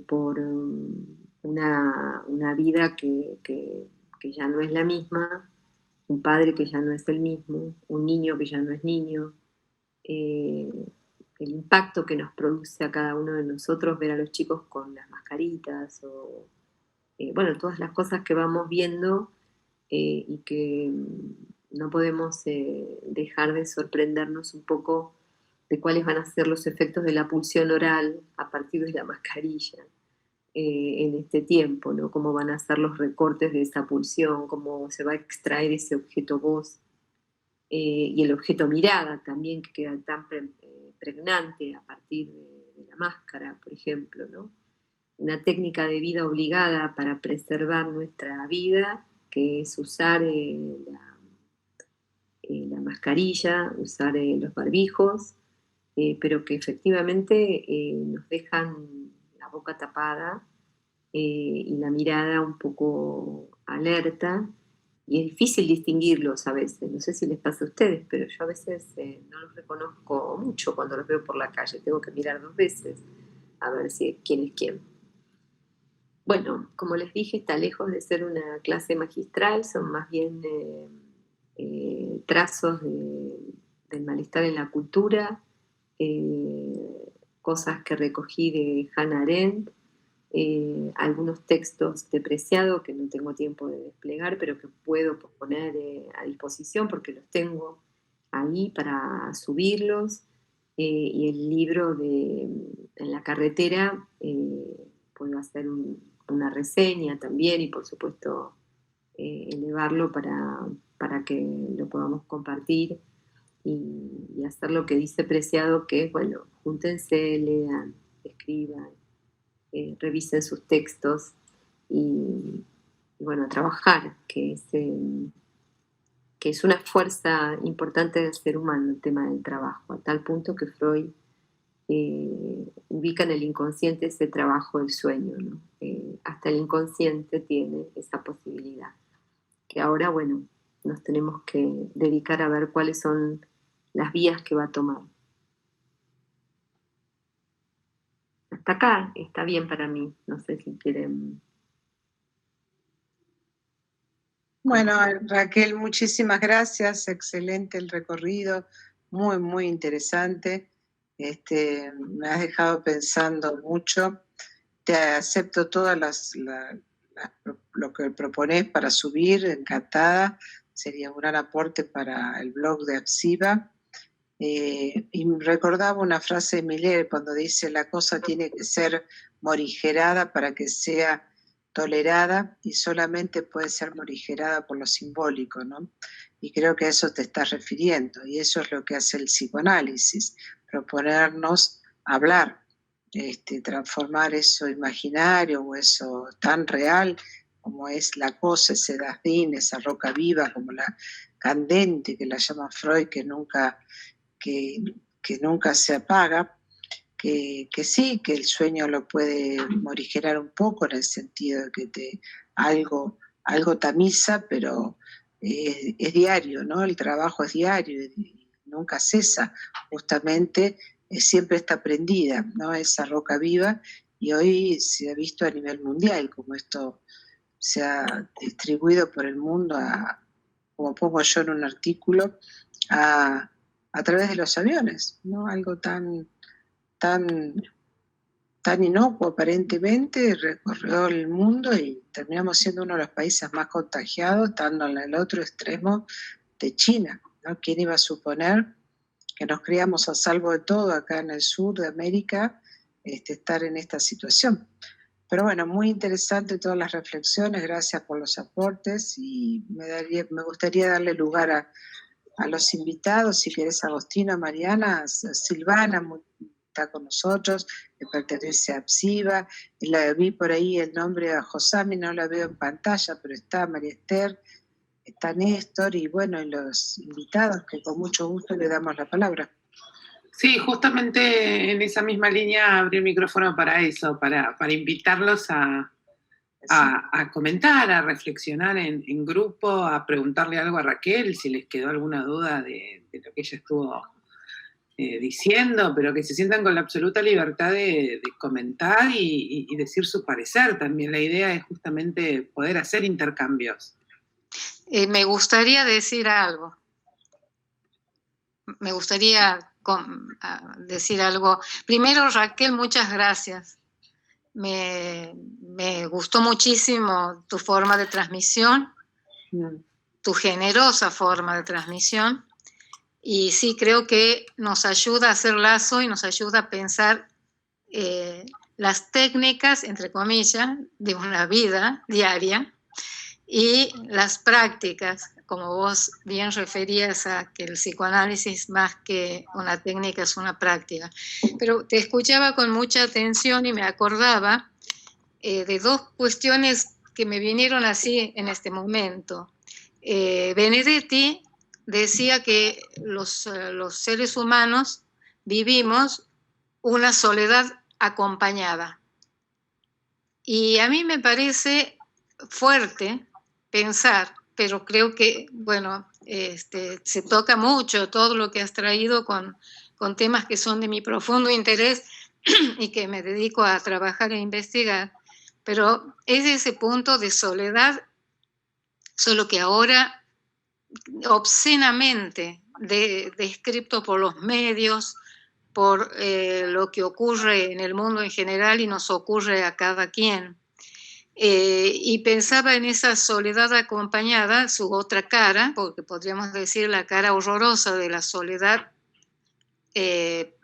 por una vida que ya no es la misma, un padre que ya no es el mismo, un niño que ya no es niño, el impacto que nos produce a cada uno de nosotros ver a los chicos con las mascaritas o bueno, todas las cosas que vamos viendo y que no podemos dejar de sorprendernos un poco de cuáles van a ser los efectos de la pulsión oral a partir de la mascarilla en este tiempo, ¿no? Cómo van a ser los recortes de esa pulsión, cómo se va a extraer ese objeto voz y el objeto mirada también, que queda tan pregnante a partir de la máscara, por ejemplo, ¿no? Una técnica de vida obligada para preservar nuestra vida, que es usar la mascarilla, usar los barbijos, pero que efectivamente nos dejan la boca tapada y la mirada un poco alerta, y es difícil distinguirlos a veces. No sé si les pasa a ustedes, pero yo a veces no los reconozco mucho cuando los veo por la calle. Tengo que mirar 2 veces a ver quién es quién. Bueno, como les dije, está lejos de ser una clase magistral, son más bien trazos del malestar en la cultura, cosas que recogí de Hannah Arendt, algunos textos de Preciado que no tengo tiempo de desplegar, pero que puedo poner a disposición porque los tengo ahí para subirlos, y el libro de En la carretera, puedo hacer una reseña también y por supuesto elevarlo para que lo podamos compartir y hacer lo que dice Preciado, que es, bueno, júntense, lean, escriban, revisen sus textos y bueno, trabajar, que es una fuerza importante del ser humano, el tema del trabajo, a tal punto que Freud ubica en el inconsciente ese trabajo del sueño, ¿no? Hasta el inconsciente tiene esa posibilidad, que ahora, bueno, nos tenemos que dedicar a ver cuáles son las vías que va a tomar. Hasta acá está bien para mí, no sé si quieren. Bueno, Raquel, muchísimas gracias, excelente el recorrido, muy, muy interesante. Me has dejado pensando mucho. Te acepto todas lo que proponés para subir, encantada. Sería un gran aporte para el blog de Apsiva. Y recordaba una frase de Miller cuando dice: la cosa tiene que ser morigerada para que sea tolerada, y solamente puede ser morigerada por lo simbólico, ¿no? Y creo que a eso te estás refiriendo, y eso es lo que hace el psicoanálisis, proponernos hablar, transformar eso imaginario o eso tan real como es la cosa, ese Dasdin, esa roca viva, como la candente que la llama Freud, que nunca se apaga, que sí, que el sueño lo puede morigerar un poco en el sentido de que algo tamiza, pero es diario, ¿no? El trabajo es diario y nunca cesa, justamente siempre está prendida, ¿no? Esa roca viva, y hoy se ha visto a nivel mundial como esto se ha distribuido por el mundo, como pongo yo en un artículo, a través de los aviones, ¿no? Algo tan inocuo aparentemente, recorrió el mundo y terminamos siendo uno de los países más contagiados, estando en el otro extremo de China, ¿no? ¿Quién iba a suponer que nos criamos a salvo de todo acá en el sur de América, estar en esta situación? Pero bueno, muy interesante todas las reflexiones, gracias por los aportes, y me gustaría darle lugar a los invitados, si querés, Agostina, Mariana, a Silvana, está con nosotros, que pertenece a APSIVA, vi por ahí el nombre a Josami, no la veo en pantalla, pero está María Esther, está Néstor, y bueno, y los invitados, que con mucho gusto le damos la palabra. Sí, justamente en esa misma línea abrí el micrófono para eso, para invitarlos a comentar, a reflexionar en grupo, a preguntarle algo a Raquel, si les quedó alguna duda de lo que ella estuvo diciendo, pero que se sientan con la absoluta libertad de comentar y decir su parecer también. La idea es justamente poder hacer intercambios. Me gustaría decir algo. Me gustaría decir algo. Primero, Raquel, muchas gracias. Me gustó muchísimo tu forma de transmisión, tu generosa forma de transmisión, y sí creo que nos ayuda a hacer lazo y nos ayuda a pensar las técnicas, entre comillas, de una vida diaria y las prácticas, como vos bien referías a que el psicoanálisis más que una técnica es una práctica. Pero te escuchaba con mucha atención y me acordaba de dos cuestiones que me vinieron así en este momento. Benedetti decía que los seres humanos vivimos una soledad acompañada. Y a mí me parece fuerte pensar, pero creo que, bueno, se toca mucho todo lo que has traído con temas que son de mi profundo interés y que me dedico a trabajar e investigar, pero es ese punto de soledad, solo que ahora obscenamente descrito por los medios, por lo que ocurre en el mundo en general y nos ocurre a cada quien. Y pensaba en esa soledad acompañada, su otra cara, porque podríamos decir la cara horrorosa de la soledad,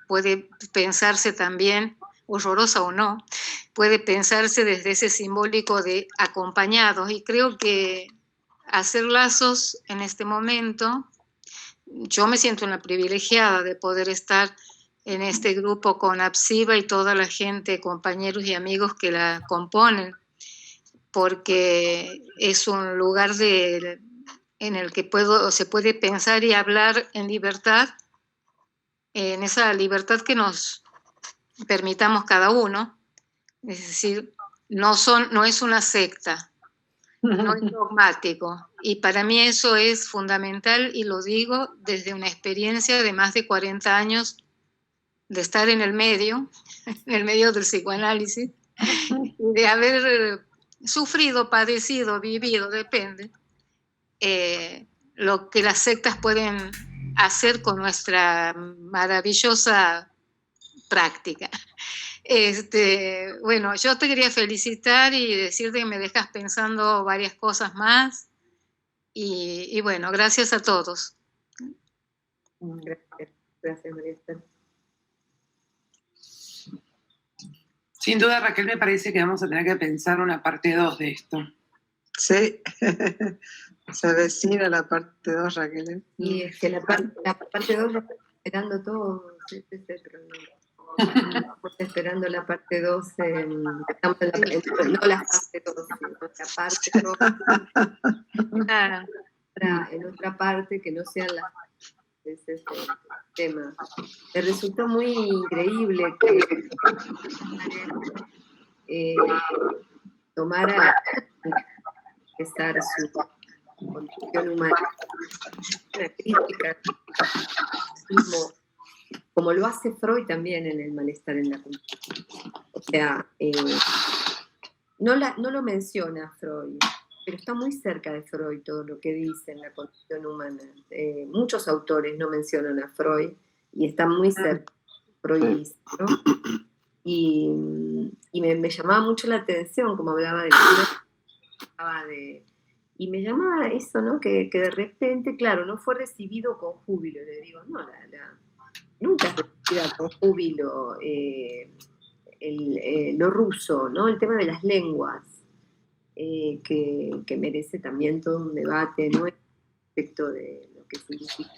puede pensarse también, horrorosa o no, puede pensarse desde ese simbólico de acompañados, y creo que hacer lazos en este momento, yo me siento una privilegiada de poder estar en este grupo con APSIVA y toda la gente, compañeros y amigos que la componen, porque es un lugar en el que se puede pensar y hablar en libertad, en esa libertad que nos permitamos cada uno. Es decir, no es una secta, no es dogmático, y para mí eso es fundamental, y lo digo desde una experiencia de más de 40 años de estar en el medio del psicoanálisis, de haber sufrido, padecido, vivido, depende, lo que las sectas pueden hacer con nuestra maravillosa práctica. Bueno, yo te quería felicitar y decirte que me dejas pensando varias cosas más, y bueno, gracias a todos. Gracias, María Esther. Sin duda, Raquel, me parece que vamos a tener que pensar una parte 2 de esto. Sí, se avecina la parte 2, Raquel. Y es que la parte 2 está esperando todo, estamos esperando la parte 2, no la parte 2, sino la parte 2, en otra parte que no sean las ese es el tema. Me resultó muy increíble que tomara empezar condición humana, una crítica, como lo hace Freud también en el malestar en la cultura. O sea, no lo menciona Freud, pero está muy cerca de Freud todo lo que dice en la condición humana. Muchos autores no mencionan a Freud y están muy cerca de Freud, ¿no? Y me llamaba mucho la atención, como hablaba y me llamaba eso, ¿no? Que de repente, claro, no fue recibido con júbilo. Le digo, no, nunca es recibida con júbilo lo ruso, ¿no? El tema de las lenguas, que merece también todo un debate, ¿no? Respecto de lo que significa.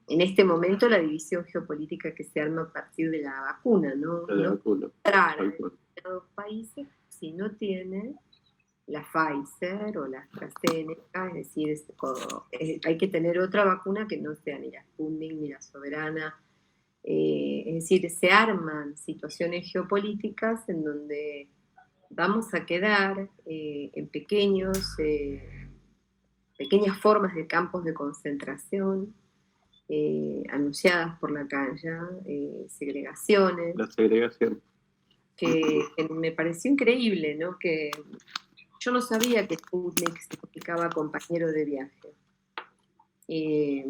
En este momento la división geopolítica que se arma a partir de la vacuna, ¿no? La vacuna. Entrar en determinados países si no tiene la Pfizer o la AstraZeneca, es decir, hay que tener otra vacuna que no sea ni la Sputnik ni la Soberana. Es decir, se arman situaciones geopolíticas en donde vamos a quedar en pequeñas formas de campos de concentración, anunciadas por la calle, segregaciones. La segregación. Que me pareció increíble, ¿no? Que yo no sabía que Sputnik significaba compañero de viaje. Y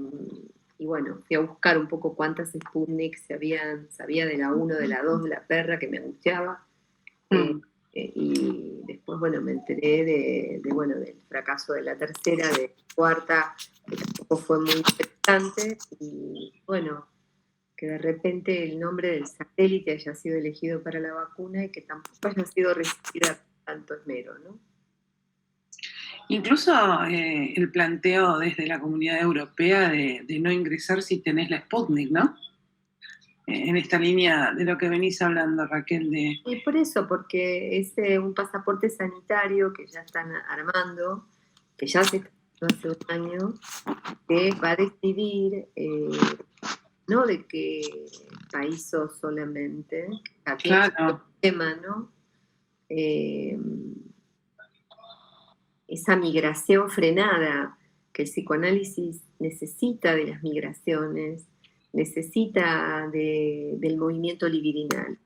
bueno, fui a buscar un poco cuántas Sputnik sabía de la 1, de la 2, de la perra, que me angustiaba. Y después, bueno, me enteré del fracaso de la tercera, de la cuarta, que tampoco fue muy interesante. Y bueno, que de repente el nombre del satélite haya sido elegido para la vacuna y que tampoco haya sido recibida con tanto esmero, ¿no? Incluso el planteo desde la Comunidad Europea de no ingresar si tenés la Sputnik, ¿no? En esta línea de lo que venís hablando, Raquel. Y por eso, porque es un pasaporte sanitario que ya están armando, que ya se está hace un año, que va a decidir no de qué país sos solamente, aquí claro. es el tema, ¿no? Esa migración frenada, que el psicoanálisis necesita de las migraciones, necesita del movimiento libidinal.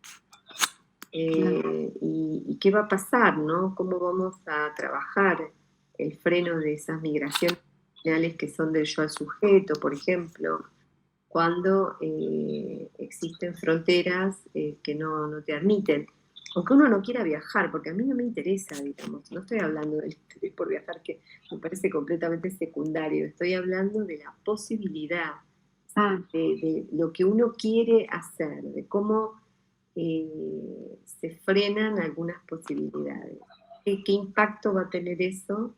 Y qué va a pasar, ¿no? ¿Cómo vamos a trabajar el freno de esas migraciones libidinales que son del yo al sujeto, por ejemplo, cuando existen fronteras que no te admiten? Aunque uno no quiera viajar, porque a mí no me interesa, digamos, no estoy hablando del interés por viajar, que me parece completamente secundario, estoy hablando de la posibilidad, de lo que uno quiere hacer, de cómo se frenan algunas posibilidades. ¿Qué impacto va a tener eso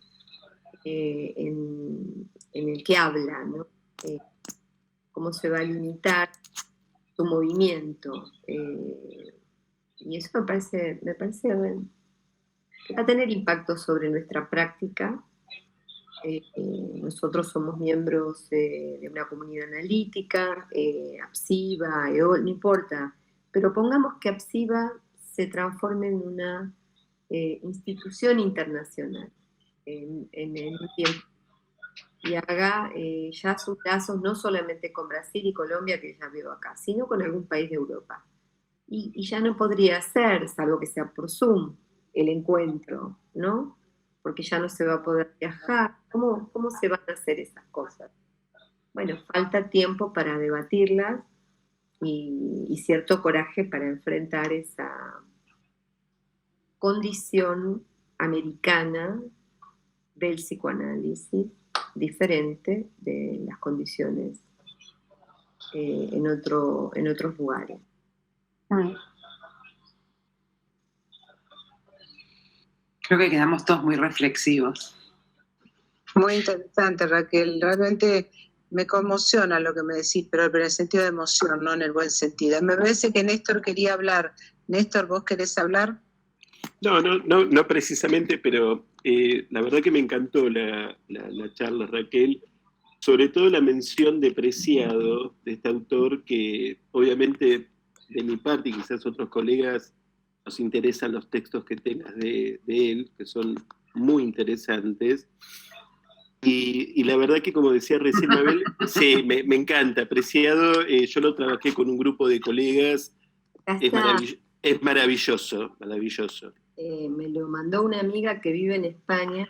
en el que habla, ¿no? ¿Cómo se va a limitar su movimiento? Y eso me parece que va a tener impacto sobre nuestra práctica. Nosotros somos miembros de una comunidad analítica, APSIVA, EOL, no importa, pero pongamos que APSIVA se transforme en una institución internacional en un tiempo y haga ya sus lazos no solamente con Brasil y Colombia, que ya veo acá, sino con algún país de Europa. Y ya no podría ser, salvo que sea por Zoom, el encuentro, ¿no? Porque ya no se va a poder viajar. ¿Cómo se van a hacer esas cosas? Bueno, falta tiempo para debatirlas y cierto coraje para enfrentar esa condición americana del psicoanálisis, diferente de las condiciones en otros lugares. Creo que quedamos todos muy reflexivos. Muy interesante, Raquel. Realmente me conmociona lo que me decís, pero en el sentido de emoción, no en el buen sentido. Me parece que Néstor quería hablar. Néstor, ¿vos querés hablar? No precisamente, pero la verdad que me encantó la charla, Raquel, sobre todo la mención de Preciado, de este autor que obviamente de mi parte y quizás otros colegas nos interesan los textos que tengas de él, que son muy interesantes. Y la verdad que, como decía recién Mabel, sí, me encanta, Preciado. Yo lo trabajé con un grupo de colegas. Es maravilloso, maravilloso. Me lo mandó una amiga que vive en España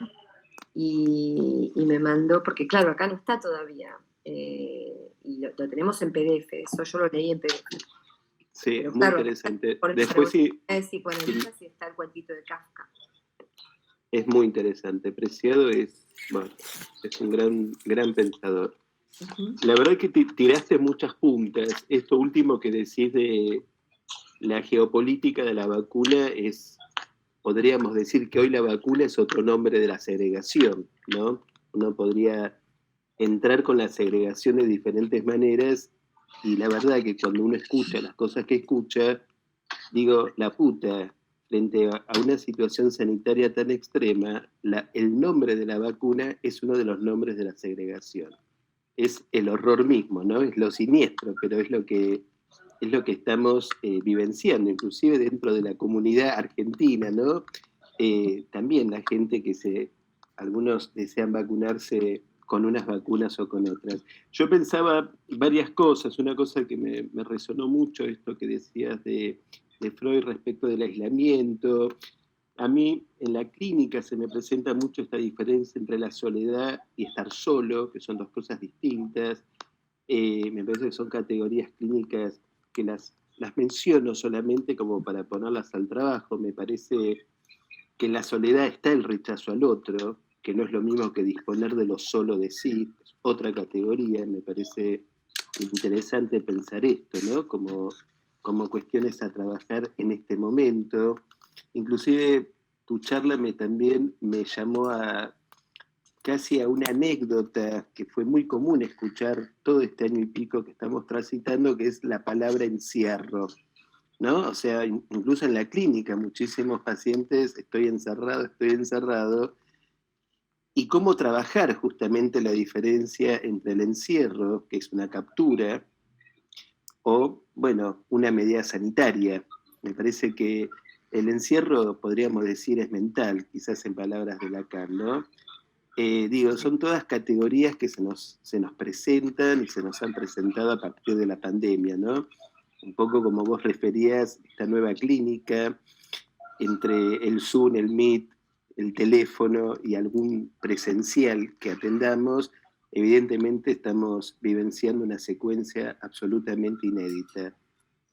y me mandó, porque claro, acá no está todavía, y lo tenemos en PDF, eso yo lo leí en PDF. Sí, pero muy claro, interesante. Por Después sí, psicoanalista sí está el cuentito de Kafka. es muy interesante. Preciado es un gran pensador. La verdad que tiraste muchas puntas. Esto último que decís de la geopolítica de la vacuna podríamos decir que hoy la vacuna es otro nombre de la segregación, ¿no? Uno podría entrar con la segregación de diferentes maneras, y la verdad que cuando uno escucha las cosas que escucha, digo, la puta, frente a una situación sanitaria tan extrema, el nombre de la vacuna es uno de los nombres de la segregación. Es el horror mismo, ¿no? Es lo siniestro, pero es lo que estamos vivenciando, inclusive dentro de la comunidad argentina, ¿no? También la gente algunos desean vacunarse con unas vacunas o con otras. Yo pensaba varias cosas. Una cosa que me resonó mucho, esto que decías de Freud respecto del aislamiento. A mí en la clínica se me presenta mucho esta diferencia entre la soledad y estar solo, que son dos cosas distintas. Me parece que son categorías clínicas que las menciono solamente como para ponerlas al trabajo. Me parece que en la soledad está el rechazo al otro, que no es lo mismo que disponer de lo solo de sí, es otra categoría. Me parece interesante pensar esto, ¿no? Como cuestiones a trabajar en este momento. Inclusive tu charla también me llamó casi a una anécdota que fue muy común escuchar todo este año y pico que estamos transitando, que es la palabra encierro, ¿no? O sea, incluso en la clínica muchísimos pacientes, estoy encerrado, y cómo trabajar justamente la diferencia entre el encierro, que es una captura, o, bueno, una medida sanitaria. Me parece que el encierro, podríamos decir, es mental, quizás en palabras de Lacan, ¿no? Son todas categorías que se nos presentan y se nos han presentado a partir de la pandemia, ¿no? Un poco como vos referías, esta nueva clínica, entre el Zoom, el Meet, el teléfono y algún presencial que atendamos, evidentemente estamos vivenciando una secuencia absolutamente inédita.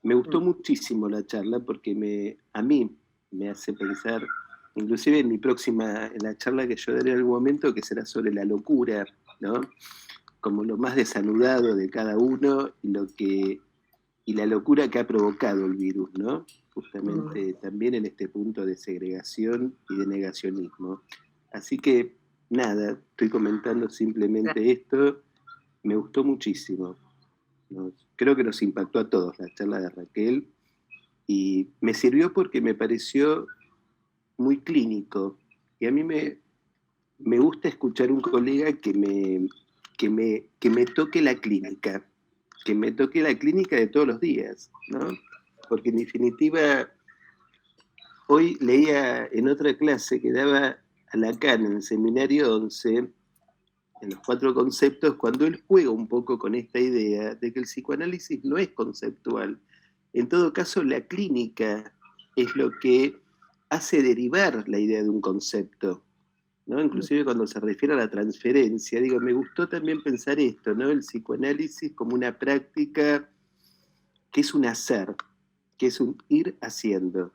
Me gustó muchísimo la charla porque a mí me hace pensar, inclusive en la charla que yo daré en algún momento, que será sobre la locura, ¿no? Como lo más desanudado de cada uno y la locura que ha provocado el virus, ¿no? Justamente también en este punto de segregación y de negacionismo. Así que, nada, estoy comentando simplemente esto. Me gustó muchísimo. Creo que nos impactó a todos la charla de Raquel, y me sirvió porque me pareció muy clínico. Y a mí me gusta escuchar un colega que me toque la clínica, de todos los días, ¿no? Porque en definitiva, hoy leía en otra clase que daba a Lacan en el seminario 11, en los 4 conceptos, cuando él juega un poco con esta idea de que el psicoanálisis no es conceptual. En todo caso, la clínica es lo que hace derivar la idea de un concepto, ¿no? Inclusive cuando se refiere a la transferencia, me gustó también pensar esto, ¿no? El psicoanálisis como una práctica que es un hacer, que es un ir haciendo,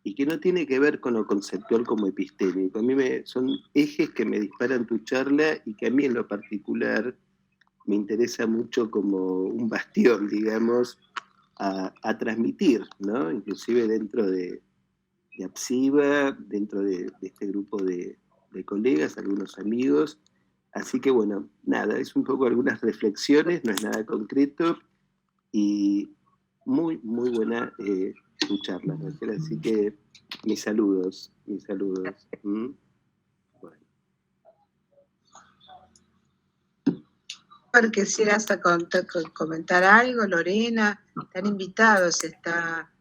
y que no tiene que ver con lo conceptual como epistémico. A mí son ejes que me disparan tu charla y que a mí en lo particular me interesa mucho como un bastión, digamos, a transmitir, ¿no? Inclusive dentro de APSIVA, dentro de este grupo de colegas, algunos amigos. Así que bueno, nada, es un poco algunas reflexiones, no es nada concreto, y muy, muy buena tu charla, Raquel. Así que mis saludos. Bueno. ¿Quisieras comentar algo, Lorena? Están invitados, está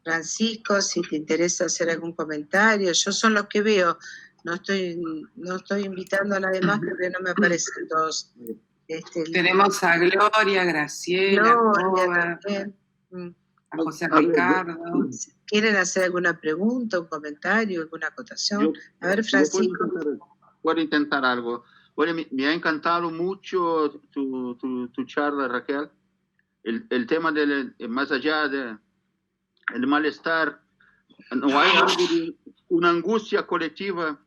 Francisco, si te interesa hacer algún comentario. Yo son los que veo, no estoy invitando a nadie más porque no me aparecen todos. Tenemos a Gloria, Graciela, Gloria también. a José Ricardo. ¿Quieren hacer alguna pregunta, un comentario, alguna acotación? A ver, Francisco. Puedo intentar algo. Bueno, me ha encantado mucho tu charla, Raquel. El tema del más allá del malestar, no hay algo de una angustia colectiva,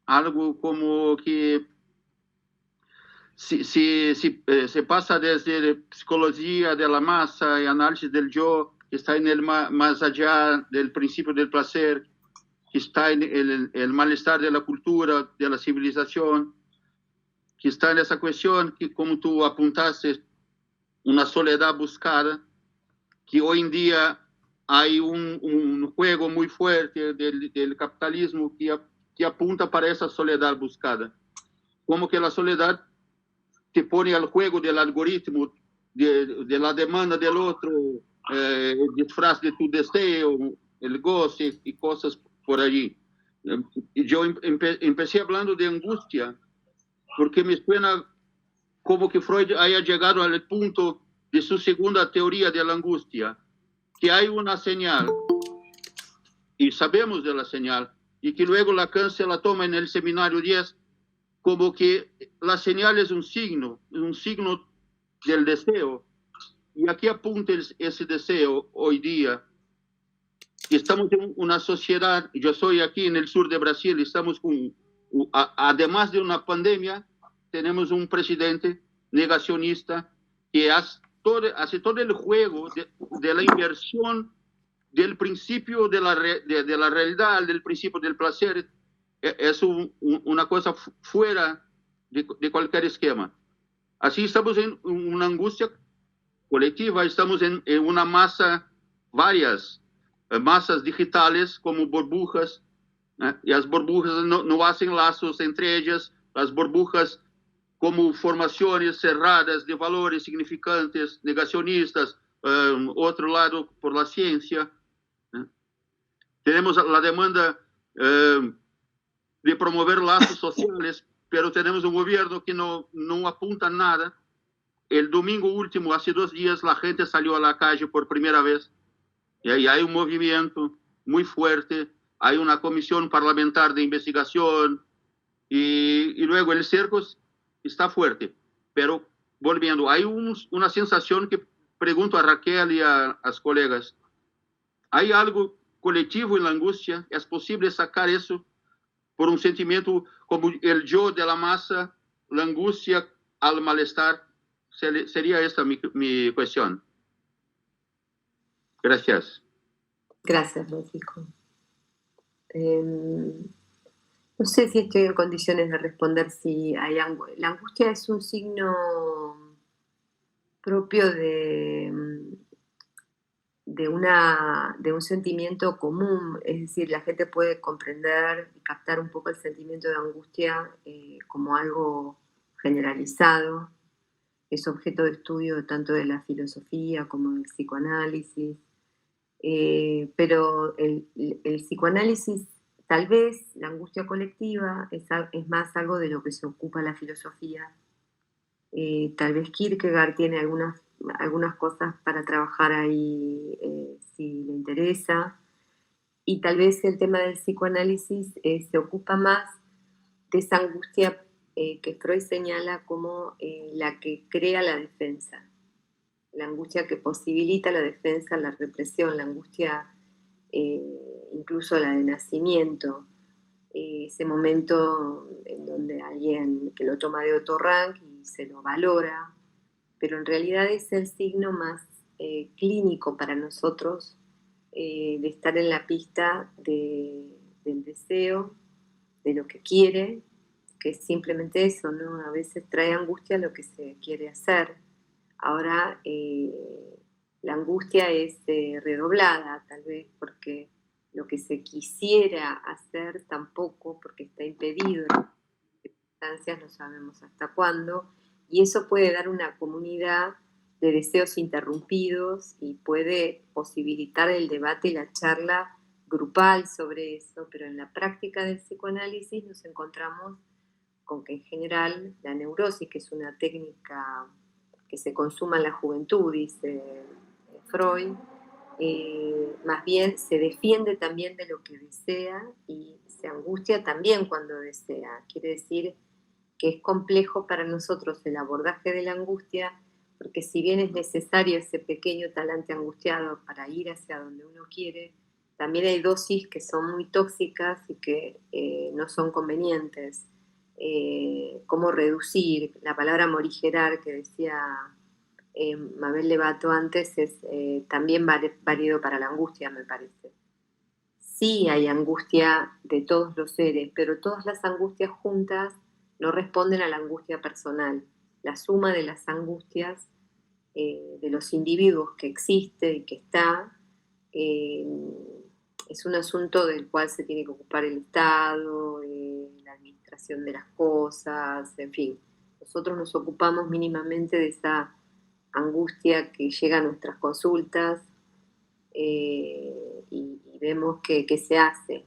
algo como que se pasa desde psicología de la masa y análisis del yo, que está en el más allá del principio del placer, que está en el malestar de la cultura, de la civilización, que está en esa cuestión que, como tú apuntaste, una soledad buscada, que hoy en día hay un juego muy fuerte del capitalismo que apunta para esa soledad buscada. Como que la soledad te pone al juego del algoritmo, de la demanda del otro, el disfraz de tu deseo, el goce y cosas por allí. Yo empecé hablando de angustia, porque me suena como que Freud haya llegado al punto de su segunda teoría de la angustia, que hay una señal, y sabemos de la señal, y que luego Lacan se la toma en el seminario 10, como que la señal es un signo del deseo. Y aquí apunta ese deseo hoy día. Y estamos en una sociedad, yo soy aquí en el sur de Brasil, estamos con, además de una pandemia, tenemos un presidente negacionista que hace todo el juego de la inversión del principio de la realidad, del principio del placer. Es una cosa fuera de cualquier esquema. Así estamos en una angustia colectiva, estamos en una masa, varias masas digitales como burbujas, y las burbujas no hacen lazos entre ellas, las burbujas como formaciones cerradas de valores significantes, negacionistas, otro lado por la ciencia. Tenemos la demanda de promover lazos sociales, pero tenemos un gobierno que no apunta a nada. El domingo último, hace 2 días, la gente salió a la calle por primera vez, y ahí hay un movimiento muy fuerte, hay una comisión parlamentar de investigación, y luego el cerco está fuerte. Pero volviendo, hay una sensación que pregunto a Raquel y a las colegas, ¿hay algo colectivo en la angustia? ¿Es posible sacar eso por un sentimiento como el yo de la masa, la angustia al malestar? Sería esta mi cuestión. Gracias. Gracias, Francisco. No sé si estoy en condiciones de responder si hay angustia. La angustia es un signo propio de un sentimiento común, es decir, la gente puede comprender y captar un poco el sentimiento de angustia como algo generalizado. Es objeto de estudio tanto de la filosofía como del psicoanálisis, pero el psicoanálisis, tal vez la angustia colectiva es más algo de lo que se ocupa la filosofía. Tal vez Kierkegaard tiene algunas cosas para trabajar ahí si le interesa, y tal vez el tema del psicoanálisis se ocupa más de esa angustia que Freud señala como la que crea la defensa, la angustia que posibilita la defensa, la represión, la angustia incluso la de nacimiento, ese momento en donde alguien que lo toma de otro rank y se lo valora, pero en realidad es el signo más clínico para nosotros de estar en la pista del deseo, de lo que quiere, que es simplemente eso, ¿no? A veces trae angustia lo que se quiere hacer. Ahora la angustia es redoblada, tal vez porque lo que se quisiera hacer tampoco, porque está impedido en circunstancias, no sabemos hasta cuándo, y eso puede dar una comunidad de deseos interrumpidos y puede posibilitar el debate y la charla grupal sobre eso, pero en la práctica del psicoanálisis nos encontramos con que en general la neurosis, que es una técnica que se consuma en la juventud, dice Freud, más bien se defiende también de lo que desea y se angustia también cuando desea. Quiere decir que es complejo para nosotros el abordaje de la angustia, porque si bien es necesario ese pequeño talante angustiado para ir hacia donde uno quiere, también hay dosis que son muy tóxicas y que no son convenientes. Cómo reducir, la palabra morigerar que decía Mabel Levato antes es también válido para la angustia, me parece. Sí hay angustia de todos los seres, pero todas las angustias juntas no responden a la angustia personal. La suma de las angustias de los individuos que existe y que está es un asunto del cual se tiene que ocupar el Estado, la administración de las cosas, en fin. Nosotros nos ocupamos mínimamente de esa angustia que llega a nuestras consultas y vemos que se hace.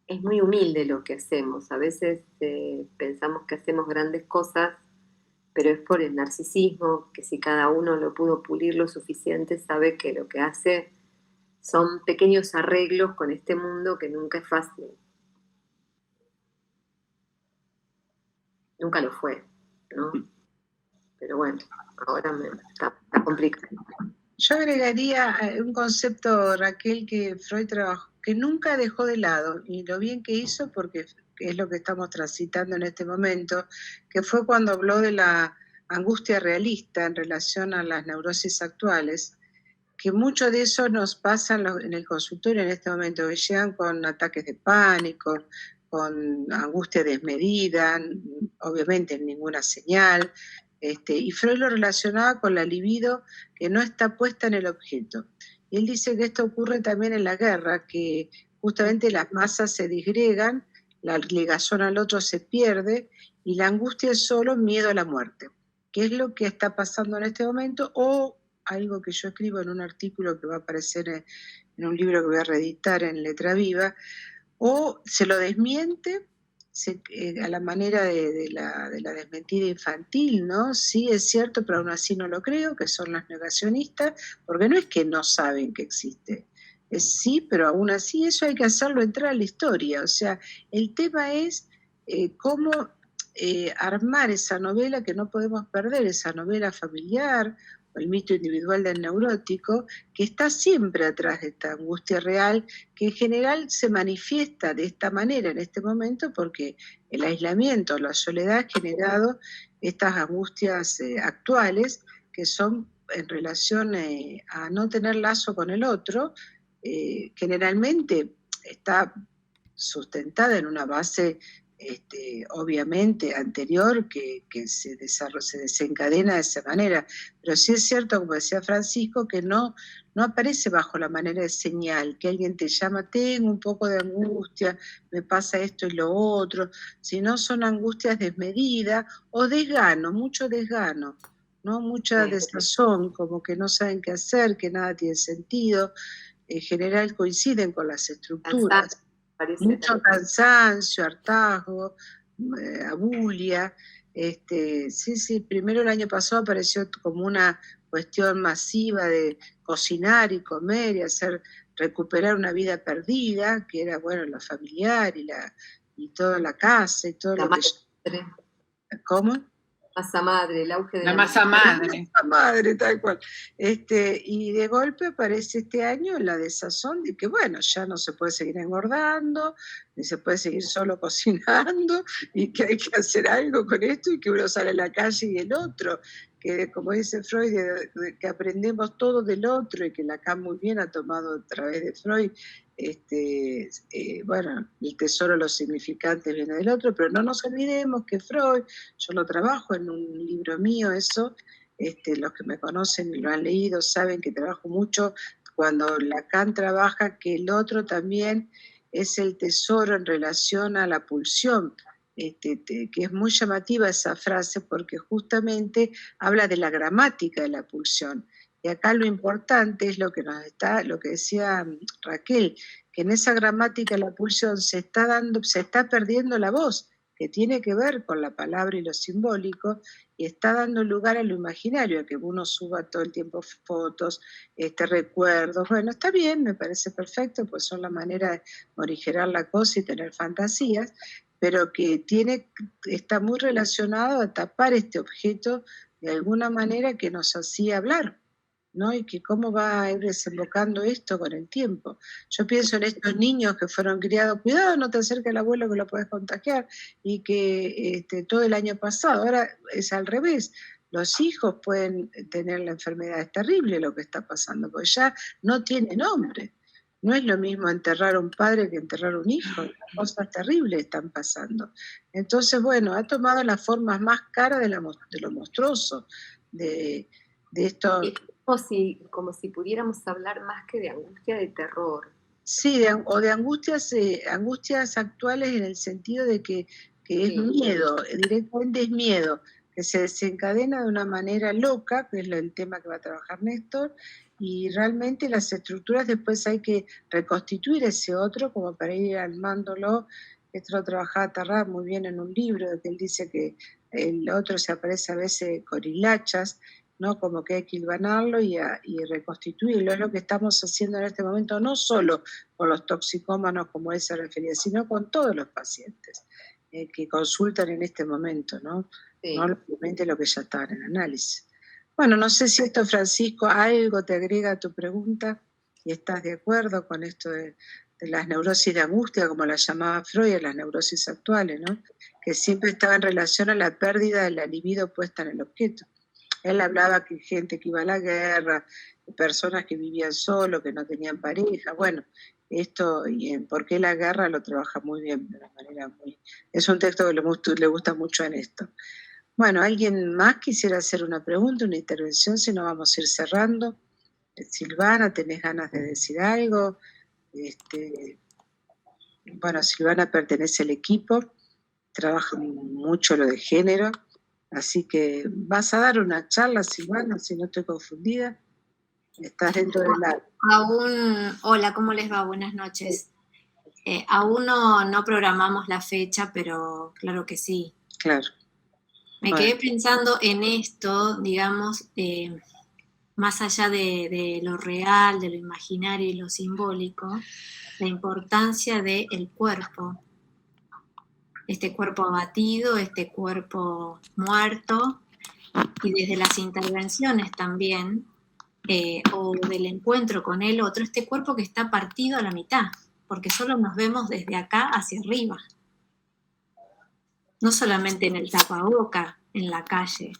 Es muy humilde lo que hacemos. A veces pensamos que hacemos grandes cosas, pero es por el narcisismo, que si cada uno lo pudo pulir lo suficiente, sabe que lo que hace son pequeños arreglos con este mundo que nunca es fácil. Nunca lo fue, ¿no? Pero bueno, ahora está complicado. Yo agregaría un concepto, Raquel, que Freud trabajó, que nunca dejó de lado, y lo bien que hizo, porque es lo que estamos transitando en este momento, que fue cuando habló de la angustia realista en relación a las neurosis actuales, que mucho de eso nos pasa en el consultorio en este momento, que llegan con ataques de pánico, con angustia desmedida, obviamente ninguna señal, y Freud lo relacionaba con la libido que no está puesta en el objeto. Y él dice que esto ocurre también en la guerra, que justamente las masas se disgregan, la ligación al otro se pierde, y la angustia es solo miedo a la muerte, que es lo que está pasando en este momento, o algo que yo escribo en un artículo que va a aparecer en un libro que voy a reeditar en Letra Viva, o se lo desmiente a la manera de la desmentida infantil, ¿no? Sí es cierto, pero aún así no lo creo, que son las negacionistas, porque no es que no saben que existe, es sí, pero aún así eso hay que hacerlo entrar a la historia. O sea, el tema es cómo armar esa novela que no podemos perder, esa novela familiar, o el mito individual del neurótico, que está siempre atrás de esta angustia real, que en general se manifiesta de esta manera en este momento porque el aislamiento, la soledad ha generado estas angustias actuales que son en relación a no tener lazo con el otro, generalmente está sustentada en una base obviamente anterior que se desencadena de esa manera, pero sí es cierto, como decía Francisco, que no aparece bajo la manera de señal, que alguien te llama, tengo un poco de angustia, me pasa esto y lo otro, sino son angustias desmedidas o desgano, mucho desgano, ¿no? Mucha desazón, como que no saben qué hacer, que nada tiene sentido, en general coinciden con las estructuras. Mucho cansancio, hartazgo, abulia. Sí, primero el año pasado apareció como una cuestión masiva de cocinar y comer y recuperar una vida perdida, que era, bueno, lo familiar y toda la casa y todo lo que... ¿Cómo? Masa madre, el auge de la masa madre. La madre, tal cual. Y de golpe aparece este año la desazón de que, bueno, ya no se puede seguir engordando, ni se puede seguir solo cocinando, y que hay que hacer algo con esto, y que uno sale a la calle y el otro, que como dice Freud, que aprendemos todo del otro, y que Lacan muy bien ha tomado a través de Freud, bueno, el tesoro de los significantes viene del otro, pero no nos olvidemos que Freud, yo lo trabajo en un libro mío, eso, los que me conocen y lo han leído saben que trabajo mucho cuando Lacan trabaja que el otro también es el tesoro en relación a la pulsión, que es muy llamativa esa frase porque justamente habla de la gramática de la pulsión. Y acá lo importante es lo que decía Raquel, que en esa gramática la pulsión se está perdiendo la voz, que tiene que ver con la palabra y lo simbólico, y está dando lugar a lo imaginario, a que uno suba todo el tiempo fotos, recuerdos. Bueno, está bien, me parece perfecto, pues son la manera de morigerar la cosa y tener fantasías, pero que está muy relacionado a tapar este objeto de alguna manera que nos hacía hablar, ¿no? Y que cómo va a ir desembocando esto con el tiempo. Yo pienso en estos niños que fueron criados, cuidado, no te acerques al abuelo que lo puedes contagiar, y que todo el año pasado, ahora es al revés, los hijos pueden tener la enfermedad, es terrible lo que está pasando, porque ya no tiene nombre. No es lo mismo enterrar a un padre que enterrar a un hijo, cosas terribles están pasando. Entonces, bueno, ha tomado las formas más caras de lo monstruoso, de esto. Como si pudiéramos hablar más que de angustia, de terror. Sí, o de angustias actuales en el sentido de que es miedo, directamente es miedo, que se desencadena de una manera loca, que es el tema que va a trabajar Néstor, y realmente las estructuras después hay que reconstituir ese otro como para ir armándolo. Esto lo trabajaba Tarrant muy bien en un libro, que él dice que el otro se aparece a veces con hilachas, ¿no? Como que hay que hilvanarlo y reconstituirlo. Es lo que estamos haciendo en este momento, no solo con los toxicómanos, como él se refería, sino con todos los pacientes que consultan en este momento, ¿no? Sí. No solamente lo que ya está en análisis. Bueno, no sé si esto, Francisco, algo te agrega a tu pregunta y estás de acuerdo con esto de las neurosis de angustia, como las llamaba Freud, las neurosis actuales, ¿no? Que siempre estaba en relación a la pérdida de la libido puesta en el objeto. Él hablaba que gente que iba a la guerra, personas que vivían solo, que no tenían pareja. Bueno, esto y en por qué la guerra lo trabaja muy bien, de una manera muy... Es un texto que le gusta mucho en esto. Bueno, ¿alguien más quisiera hacer una pregunta, una intervención? Si no, vamos a ir cerrando. Silvana, ¿tenés ganas de decir algo? Bueno, Silvana pertenece al equipo, trabaja mucho lo de género. Así que vas a dar una charla, Silvana, si no estoy confundida. Estás dentro de la... Hola, ¿cómo les va? Buenas noches. Aún no programamos la fecha, pero claro que sí. Claro. Me quedé pensando en esto, digamos, más allá de lo real, de lo imaginario y lo simbólico, la importancia del cuerpo. Este cuerpo abatido, este cuerpo muerto, y desde las intervenciones también, o del encuentro con el otro, este cuerpo que está partido a la mitad, porque solo nos vemos desde acá hacia arriba. No solamente en el tapaboca, en la calle,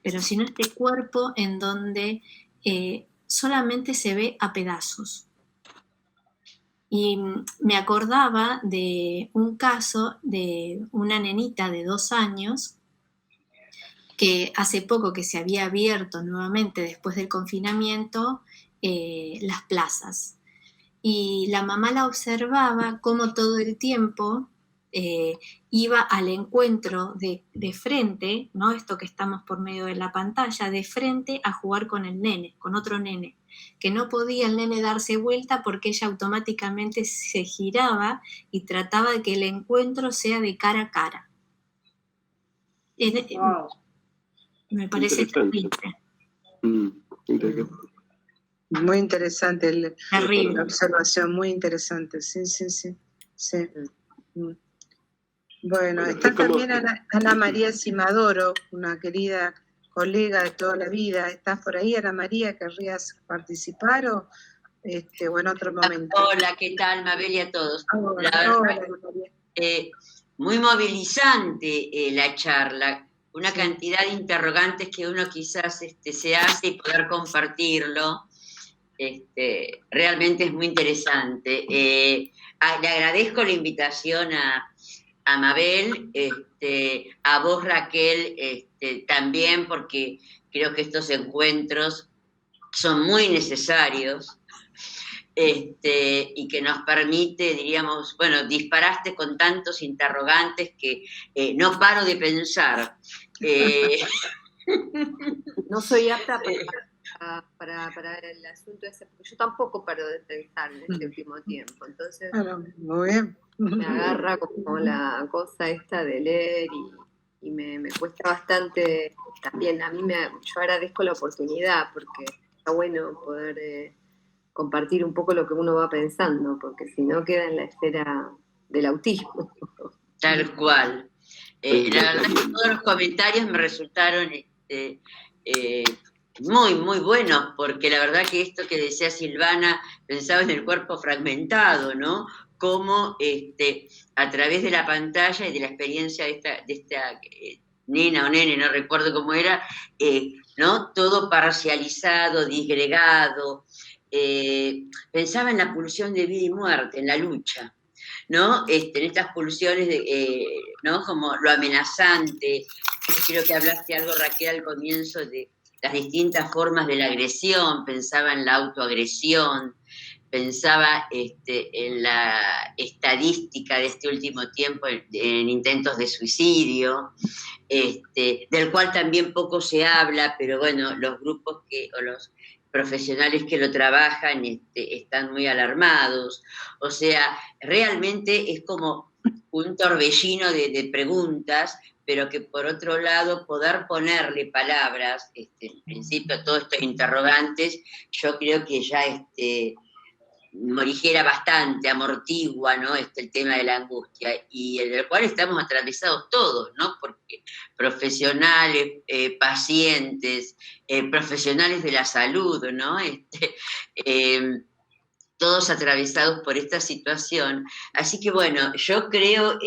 pero sino este cuerpo en donde solamente se ve a pedazos. Y me acordaba de un caso de una nenita de 2 años que hace poco que se había abierto nuevamente después del confinamiento las plazas. Y la mamá la observaba cómo todo el tiempo iba al encuentro de frente, ¿no? Esto que estamos por medio de la pantalla, de frente a jugar con el nene, con otro nene, que no podía el nene darse vuelta porque ella automáticamente se giraba y trataba de que el encuentro sea de cara a cara. Wow. Me parece terrible. Muy interesante la observación, muy interesante, sí. Bueno, está también Ana María Cimadoro, una querida colega de toda la vida. ¿Estás por ahí, Ana María? ¿Querrías participar o en otro momento? Hola, ¿qué tal, Mabel, y a todos? Hola, muy movilizante la charla, una cantidad de interrogantes que uno quizás se hace y poder compartirlo. Realmente es muy interesante. Le agradezco la invitación a Mabel, a vos, Raquel, también, porque creo que estos encuentros son muy necesarios, y que nos permite, diríamos, bueno, disparaste con tantos interrogantes que no paro de pensar. No soy apta para para el asunto ese, porque yo tampoco paro de pensar en este último tiempo, entonces muy bien. me agarra como la cosa esta de leer y me cuesta bastante también. Yo agradezco la oportunidad porque está bueno poder compartir un poco lo que uno va pensando, porque si no queda en la esfera del autismo. Tal cual. La verdad es que todos los comentarios me resultaron muy, muy buenos, porque la verdad que esto que decía Silvana, pensaba en el cuerpo fragmentado, ¿no? Cómo a través de la pantalla y de la experiencia de esta nena o nene, no recuerdo cómo era, ¿no? Todo parcializado, disgregado. Pensaba en la pulsión de vida y muerte, en la lucha, ¿no? En estas pulsiones, ¿no? Como lo amenazante. Creo que hablaste algo, Raquel, al comienzo de las distintas formas de la agresión. Pensaba en la autoagresión, pensaba en la estadística de este último tiempo en intentos de suicidio, del cual también poco se habla, pero bueno, los grupos o los profesionales que lo trabajan están muy alarmados. O sea, realmente es como un torbellino de preguntas, pero que por otro lado poder ponerle palabras, en principio a todos estos interrogantes, yo creo que ya morigera bastante, amortigua, ¿no? El tema de la angustia, y en el cual estamos atravesados todos, ¿no? Porque profesionales, pacientes, profesionales de la salud, ¿no? Todos atravesados por esta situación. Así que bueno, yo creo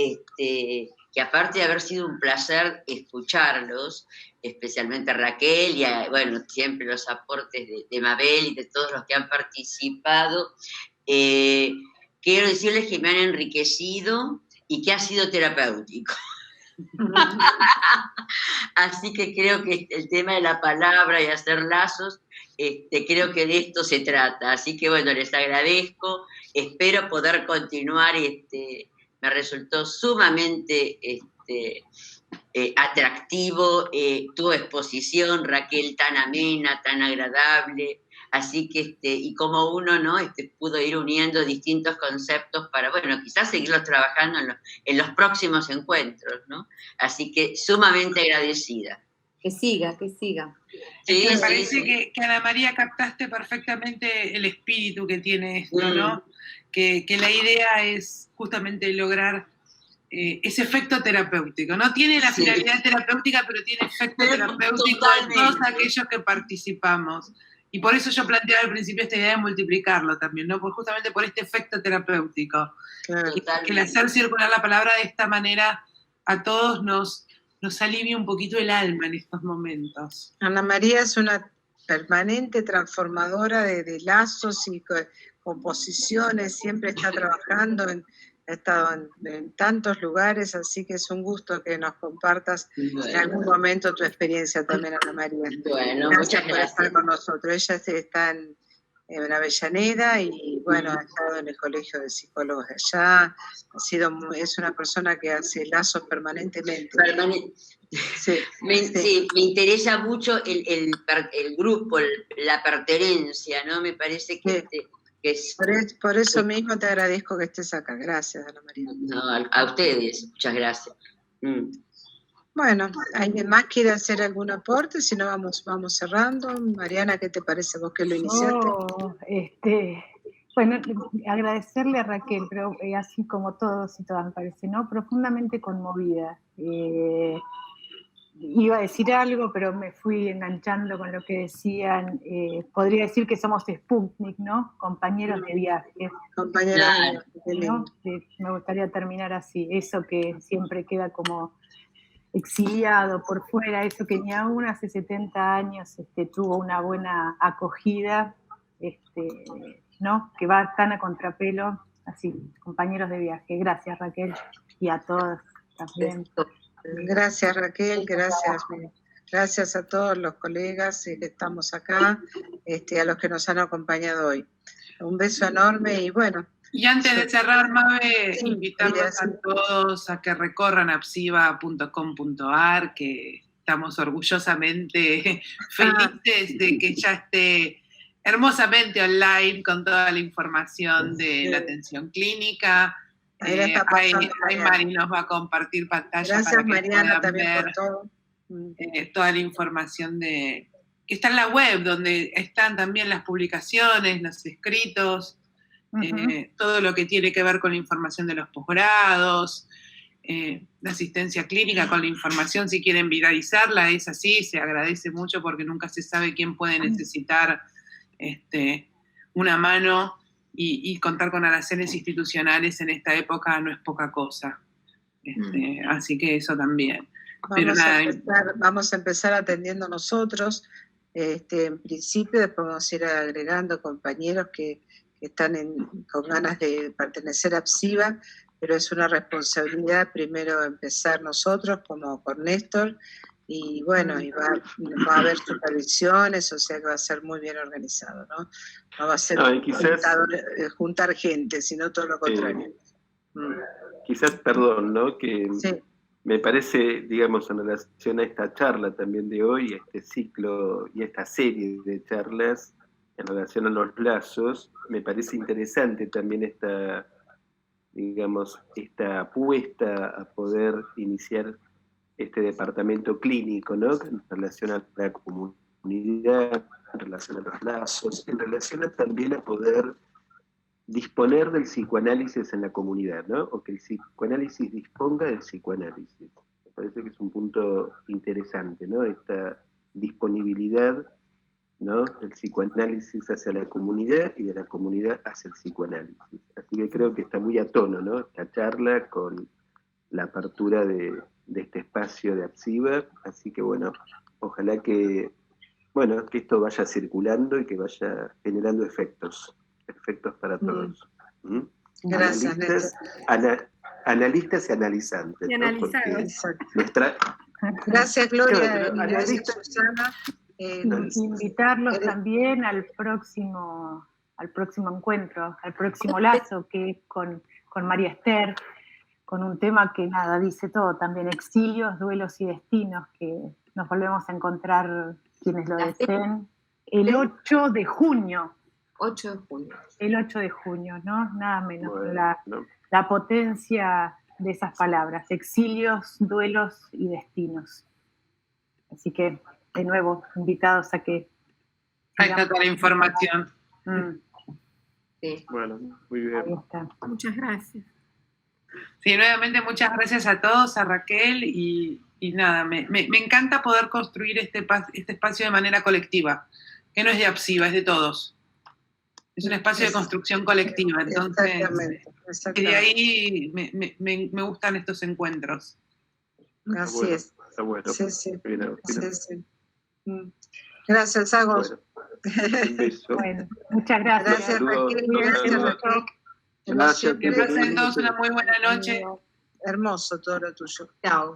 que aparte de haber sido un placer escucharlos, especialmente a Raquel y bueno, siempre los aportes de Mabel y de todos los que han participado, quiero decirles que me han enriquecido y que ha sido terapéutico. Así que creo que el tema de la palabra y hacer lazos, creo que de esto se trata. Así que bueno, les agradezco, espero poder continuar. Me resultó sumamente atractivo tu exposición, Raquel, tan amena, tan agradable. Así que, y como uno, ¿no? Pudo ir uniendo distintos conceptos para, bueno, quizás seguirlos trabajando en los próximos encuentros, ¿no? Así que sumamente agradecida. Que siga, que siga. Sí, me parece que Ana María captaste perfectamente el espíritu que tiene esto, ¿no? Que la idea es justamente lograr ese efecto terapéutico. No tiene la finalidad terapéutica, pero tiene efecto terapéutico en todos aquellos que participamos. Y por eso yo planteaba al principio esta idea de multiplicarlo también, ¿no? Justamente por este efecto terapéutico. Claro. Que el hacer circular la palabra de esta manera a todos nos alivia un poquito el alma en estos momentos. Ana María es una permanente transformadora de lazos y composiciones, siempre está trabajando, ha estado en tantos lugares, así que es un gusto que nos compartas en algún momento tu experiencia también, Ana María. Bueno, Gracias muchas por gracias. estar con nosotros. Ella está en Avellaneda y bueno, ha estado en el Colegio de Psicólogos allá, es una persona que hace lazos permanentemente. Sí, me interesa mucho el grupo, la pertenencia, ¿no? Me parece que, que es... Por eso mismo te agradezco que estés acá. Gracias, Ana María. No, a ustedes, muchas gracias. Bueno, ¿alguien más quiere hacer algún aporte? Si no, vamos cerrando. Mariana, ¿qué te parece vos que lo iniciaste? Bueno, agradecerle a Raquel, pero así como todos y todas me parece, ¿no? Profundamente conmovida. Iba a decir algo, pero me fui enganchando con lo que decían. Podría decir que somos Sputnik, ¿no? Compañeros de viaje. Compañeros de viaje, ¿no? Me gustaría terminar así. Eso que siempre queda como exiliado por fuera, eso que ni aún hace 70 años tuvo una buena acogida, ¿no? Que va tan a contrapelo, así, compañeros de viaje. Gracias, Raquel, y a todos también. Gracias, Raquel, gracias a todos los colegas que estamos acá, a los que nos han acompañado hoy. Un beso enorme y bueno. Y antes de cerrar, Mabe, invitarlos a todos a que recorran apsiva.com.ar, que estamos orgullosamente felices de que ya esté hermosamente online con toda la información de la atención clínica. Ahí Mari nos va a compartir pantalla. Gracias, para que Mariana, puedan también ver por todo. toda la información que está en la web, donde están también las publicaciones, los escritos, todo lo que tiene que ver con la información de los posgrados, la asistencia clínica con la información, si quieren viralizarla, es así, se agradece mucho porque nunca se sabe quién puede necesitar una mano, y contar con aracenes institucionales en esta época no es poca cosa. Así que eso también. Vamos a empezar atendiendo nosotros, en principio, después vamos a ir agregando compañeros que están con ganas de pertenecer a APSIVA, pero es una responsabilidad primero empezar nosotros, como con Néstor, y bueno, y va a haber supervisiones, o sea que va a ser muy bien organizado, ¿no? No va a ser juntar gente, sino todo lo contrario. Quizás, perdón, ¿no? Que sí. Me parece, digamos, en relación a esta charla también de hoy, este ciclo y esta serie de charlas en relación a los lazos, me parece interesante también esta apuesta a poder iniciar este departamento clínico, ¿no? En relación a la comunidad, en relación a los lazos, en relación también a poder disponer del psicoanálisis en la comunidad, ¿no? O que el psicoanálisis disponga del psicoanálisis. Me parece que es un punto interesante, ¿no? Esta disponibilidad, ¿no? Del psicoanálisis hacia la comunidad y de la comunidad hacia el psicoanálisis. Así que creo que está muy a tono, ¿no? Esta charla con la apertura de este espacio de APSIVA. Así que bueno, ojalá que esto vaya circulando y que vaya generando efectos para todos. Gracias, analistas y analizantes. Y analizados. Gracias, Gloria. Gracias, Susana. Invitarlos también al próximo encuentro, al próximo lazo, que es con María Esther, con un tema que dice todo, también exilios, duelos y destinos, que nos volvemos a encontrar quienes lo deseen, el 8 de junio. 8 de junio. El 8 de junio, ¿no? Nada menos. Bueno, la potencia de esas palabras, exilios, duelos y destinos. Así que, de nuevo, invitados a que... Ahí está toda la información. Sí. Bueno, muy bien. Ahí está. Muchas gracias. Sí, nuevamente muchas gracias a todos, a Raquel, y nada, me encanta poder construir este espacio de manera colectiva, que no es de APSIVA, es de todos. Es un espacio de construcción colectiva, entonces exactamente. de ahí me gustan estos encuentros. Así es. Está bueno. Sí. Sí. Gracias, Agos. Bueno, un beso. Bueno, muchas gracias. Gracias, Raquel. Gracias, Raquel. Gracias. Que pasen todos una muy buena noche. Hermoso todo lo tuyo. Chao.